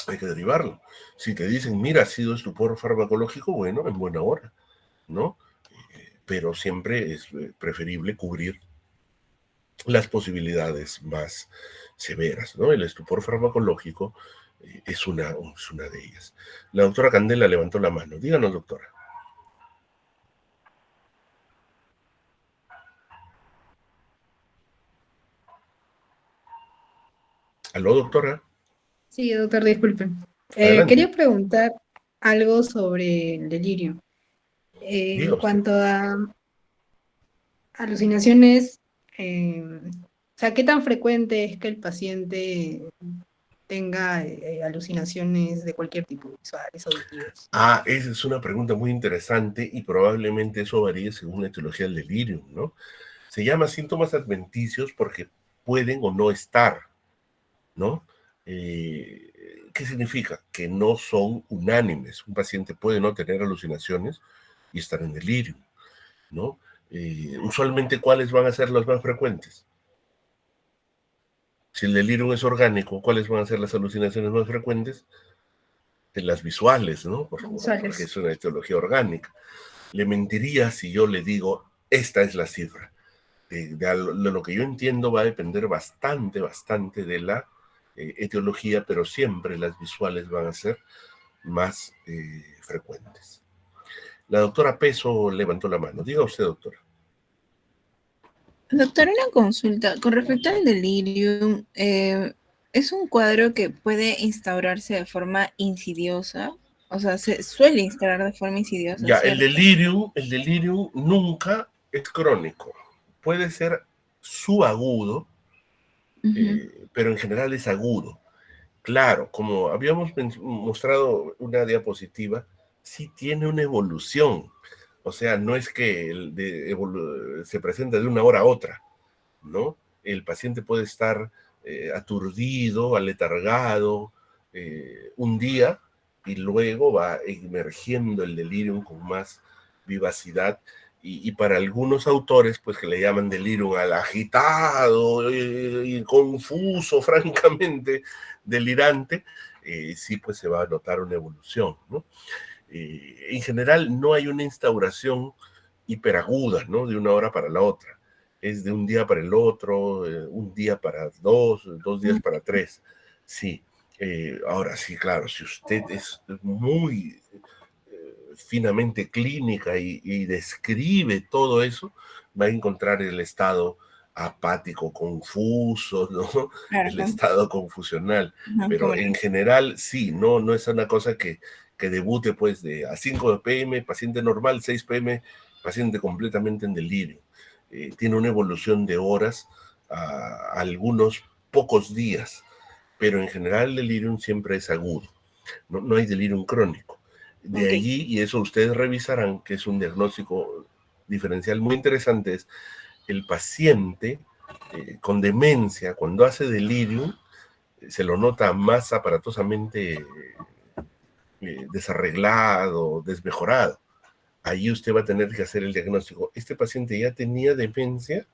hay que derivarlo. Si te dicen, mira, ha sido estupor farmacológico, bueno, en buena hora, ¿no? Pero siempre es preferible cubrir las posibilidades más severas, ¿no? El estupor farmacológico es una de ellas. La doctora Candela levantó la mano. Díganos, doctora. ¿Aló, doctora? Sí, doctor, disculpe. Adelante. Quería preguntar algo sobre el delirio. Diga En usted. cuanto a alucinaciones, o sea, ¿qué tan frecuente es que el paciente tenga alucinaciones de cualquier tipo, visuales, auditivas? Esa es una pregunta muy interesante y probablemente eso varíe según la etiología del delirium, ¿no? Se llama síntomas adventicios porque pueden o no estar, ¿no? ¿Qué significa? Que no son unánimes. Un paciente puede no tener alucinaciones y estar en delirio, ¿no? Usualmente, ¿cuáles van a ser las más frecuentes? Si el delirium es orgánico, ¿cuáles van a ser las alucinaciones más frecuentes? En las visuales, ¿no? Porque Visuales. es una etiología orgánica. Le mentiría si yo le digo, esta es la cifra. De lo que yo entiendo va a depender bastante de la etiología, pero siempre las visuales van a ser más frecuentes. La doctora Peso levantó la mano. Diga usted, doctora. Doctor, una consulta. Con respecto al delirium, ¿es un cuadro que puede instaurarse de forma insidiosa? O sea, se suele instaurar de forma insidiosa, Ya, ¿cierto? el delirium nunca es crónico. Puede ser subagudo, Ujú. pero en general es agudo. Claro, como habíamos mostrado una diapositiva, sí tiene una evolución. O sea, no es que se presenta de una hora a otra, ¿no? El paciente puede estar aturdido, aletargado un día y luego va emergiendo el delirium con más vivacidad y para algunos autores, pues que le llaman delirium al agitado y confuso, francamente, delirante, sí, pues se va a notar una evolución, ¿no? En general no hay una instauración hiperaguda, ¿no? De una hora para la otra. Es de un día para el otro, un día para dos días para tres. Sí. Ahora sí, claro, si usted es muy finamente clínica y describe todo eso, va a encontrar el estado apático, confuso, ¿no? Claro, El estado confusional. ajá, Pero en general, sí, no es una cosa que debute pues a 5 p.m., paciente normal, 6 p.m., paciente completamente en delirio. Tiene una evolución de horas a algunos pocos días, pero en general el delirium siempre es agudo, no hay delirium crónico. De ok. allí, y eso ustedes revisarán, que es un diagnóstico diferencial muy interesante, es el paciente con demencia, cuando hace delirium, se lo nota más aparatosamente desarreglado, desmejorado. Ahí usted va a tener que hacer el diagnóstico. ¿Este paciente ya tenía demencia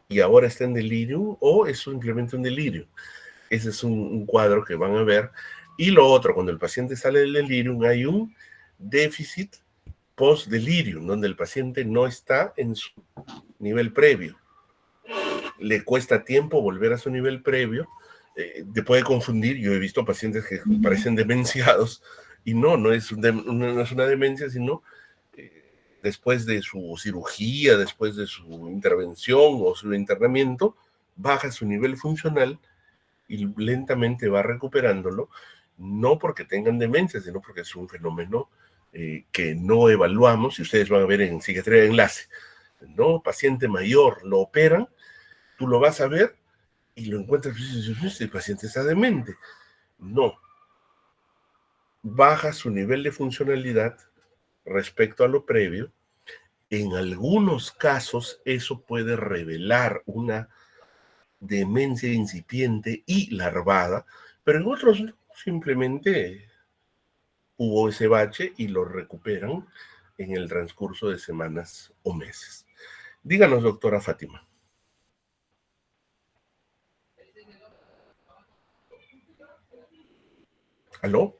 y ahora está en delirium o es simplemente un delirio? Ese es un cuadro que van a ver. Y lo otro, cuando el paciente sale del delirium, hay un déficit post-delirium, donde el paciente no está en su nivel previo. Le cuesta tiempo volver a su nivel previo. Te puede confundir. Yo he visto pacientes que parecen demenciados y no es una demencia, sino después de su cirugía, después de su intervención o su internamiento, baja su nivel funcional y lentamente va recuperándolo, no porque tengan demencia, sino porque es un fenómeno que no evaluamos, y ustedes van a ver en psiquiatría de enlace, ¿no? Paciente mayor, lo operan, tú lo vas a ver y lo encuentras, el paciente está demente. No, baja su nivel de funcionalidad respecto a lo previo. En algunos casos eso puede revelar una demencia incipiente y larvada, pero en otros simplemente hubo ese bache y lo recuperan en el transcurso de semanas o meses. Díganos, doctora Fátima. ¿Aló?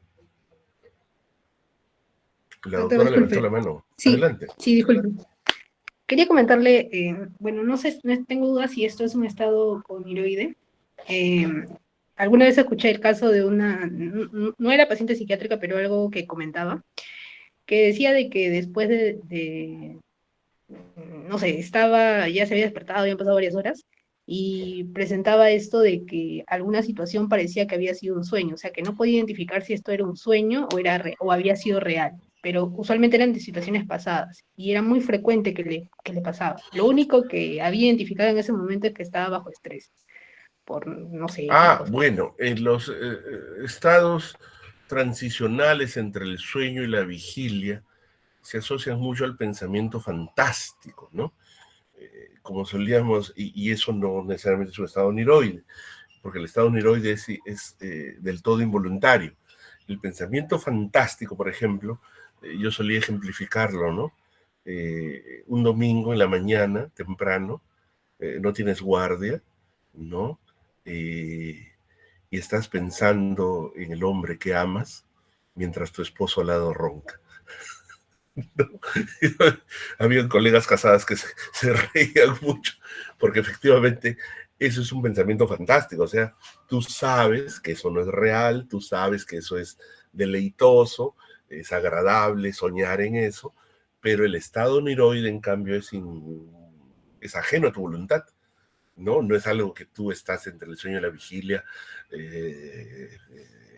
La Doctor, doctora levantó disculpe. la mano. Sí, Adelante. sí, disculpe. Quería comentarle, bueno, no sé, no tengo dudas si esto es un estado oniroide. Eh, Alguna vez escuché el caso de una, no era paciente psiquiátrica, pero algo que comentaba, que decía de que después no sé, ya se había despertado, habían pasado varias horas, y presentaba esto de que alguna situación parecía que había sido un sueño, o sea, que no podía identificar si esto era un sueño o había sido real, pero usualmente eran de situaciones pasadas, y era muy frecuente que le pasaba. Lo único que había identificado en ese momento es que estaba bajo estrés, por, no sé, X Ah, cosas. bueno, en los estados transicionales entre el sueño y la vigilia se asocian mucho al pensamiento fantástico, ¿no? Como solíamos, y eso no necesariamente es un estado oniroide, porque el estado oniroide es del todo involuntario. El pensamiento fantástico, por ejemplo, yo solía ejemplificarlo, ¿no? Un domingo en la mañana, temprano, no tienes guardia, ¿no? Eh, y estás pensando en el hombre que amas mientras tu esposo al lado ronca. ¿No? Habían colegas casadas que se reían mucho, porque efectivamente eso es un pensamiento fantástico. O sea, tú sabes que eso no es real, tú sabes que eso es deleitoso, es agradable soñar en eso, pero el estado oniroide, en cambio, es ajeno a tu voluntad. ¿No? No es algo que tú estás entre el sueño y la vigilia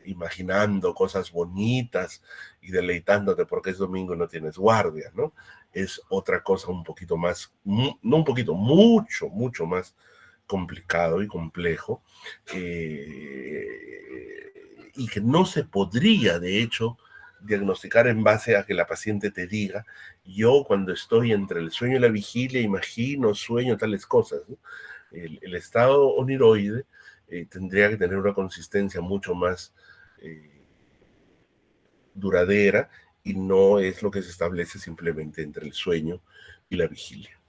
imaginando cosas bonitas y deleitándote porque es domingo y no tienes guardia, ¿no? Es otra cosa un poquito más, no un poquito, mucho más complicado y complejo, y que no se podría, de hecho, diagnosticar en base a que la paciente te diga, yo cuando estoy entre el sueño y la vigilia imagino, sueño tales cosas, ¿no? El estado oniroide tendría que tener una consistencia mucho más duradera y no es lo que se establece simplemente entre el sueño y la vigilia.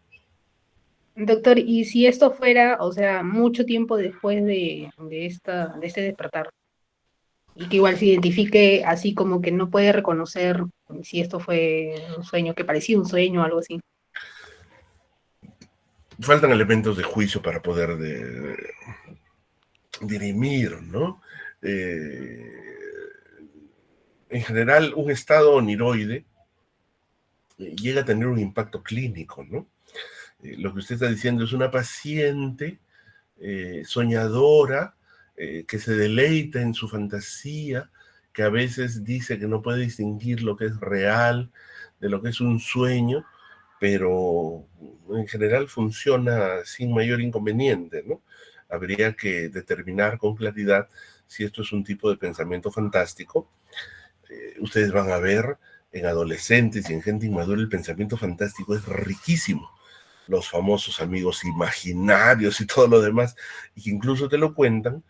Doctor, y si esto fuera, o sea, mucho tiempo después de este despertar, y que igual se identifique así como que no puede reconocer si esto fue un sueño, que parecía un sueño o algo así. Faltan elementos de juicio para poder dirimir, ¿no? En general, un estado oniroide llega a tener un impacto clínico, ¿no? Lo que usted está diciendo es una paciente soñadora que se deleita en su fantasía, que a veces dice que no puede distinguir lo que es real de lo que es un sueño, pero en general funciona sin mayor inconveniente, ¿no? Habría que determinar con claridad si esto es un tipo de pensamiento fantástico. Ustedes van a ver en adolescentes y en gente inmadura el pensamiento fantástico es riquísimo. Los famosos amigos imaginarios y todo lo demás, y que incluso te lo cuentan,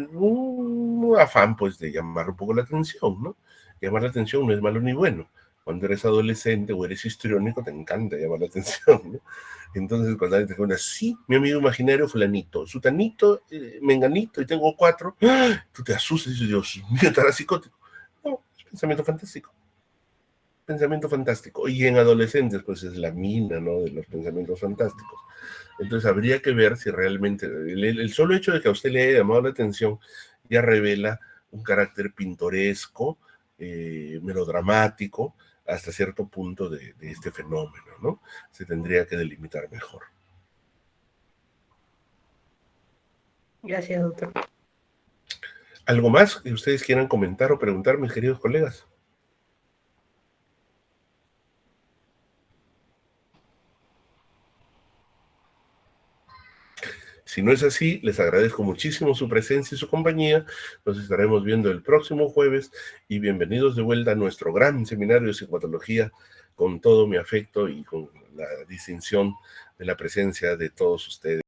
un afán pues de llamar un poco la atención, ¿no? Llamar la atención no es malo ni bueno. Cuando eres adolescente o eres histriónico te encanta llamar la atención, ¿no? Entonces cuando alguien te cuenta, sí, mi amigo imaginario fulanito, sutanito, menganito, y tengo 4, ¡ah! Tú te asustas y dices, Dios mío, estará psicótico. No, es pensamiento fantástico. Pensamiento fantástico. Y en adolescentes, pues es la mina, ¿no? De los pensamientos fantásticos. Entonces habría que ver si realmente el solo hecho de que a usted le haya llamado la atención ya revela un carácter pintoresco, melodramático, hasta cierto punto de este fenómeno, ¿no? Se tendría que delimitar mejor. Gracias, doctor. ¿Algo más que ustedes quieran comentar o preguntar, mis queridos colegas? Si no es así, les agradezco muchísimo su presencia y su compañía. Nos estaremos viendo el próximo jueves y bienvenidos de vuelta a nuestro gran seminario de psicopatología con todo mi afecto y con la distinción de la presencia de todos ustedes.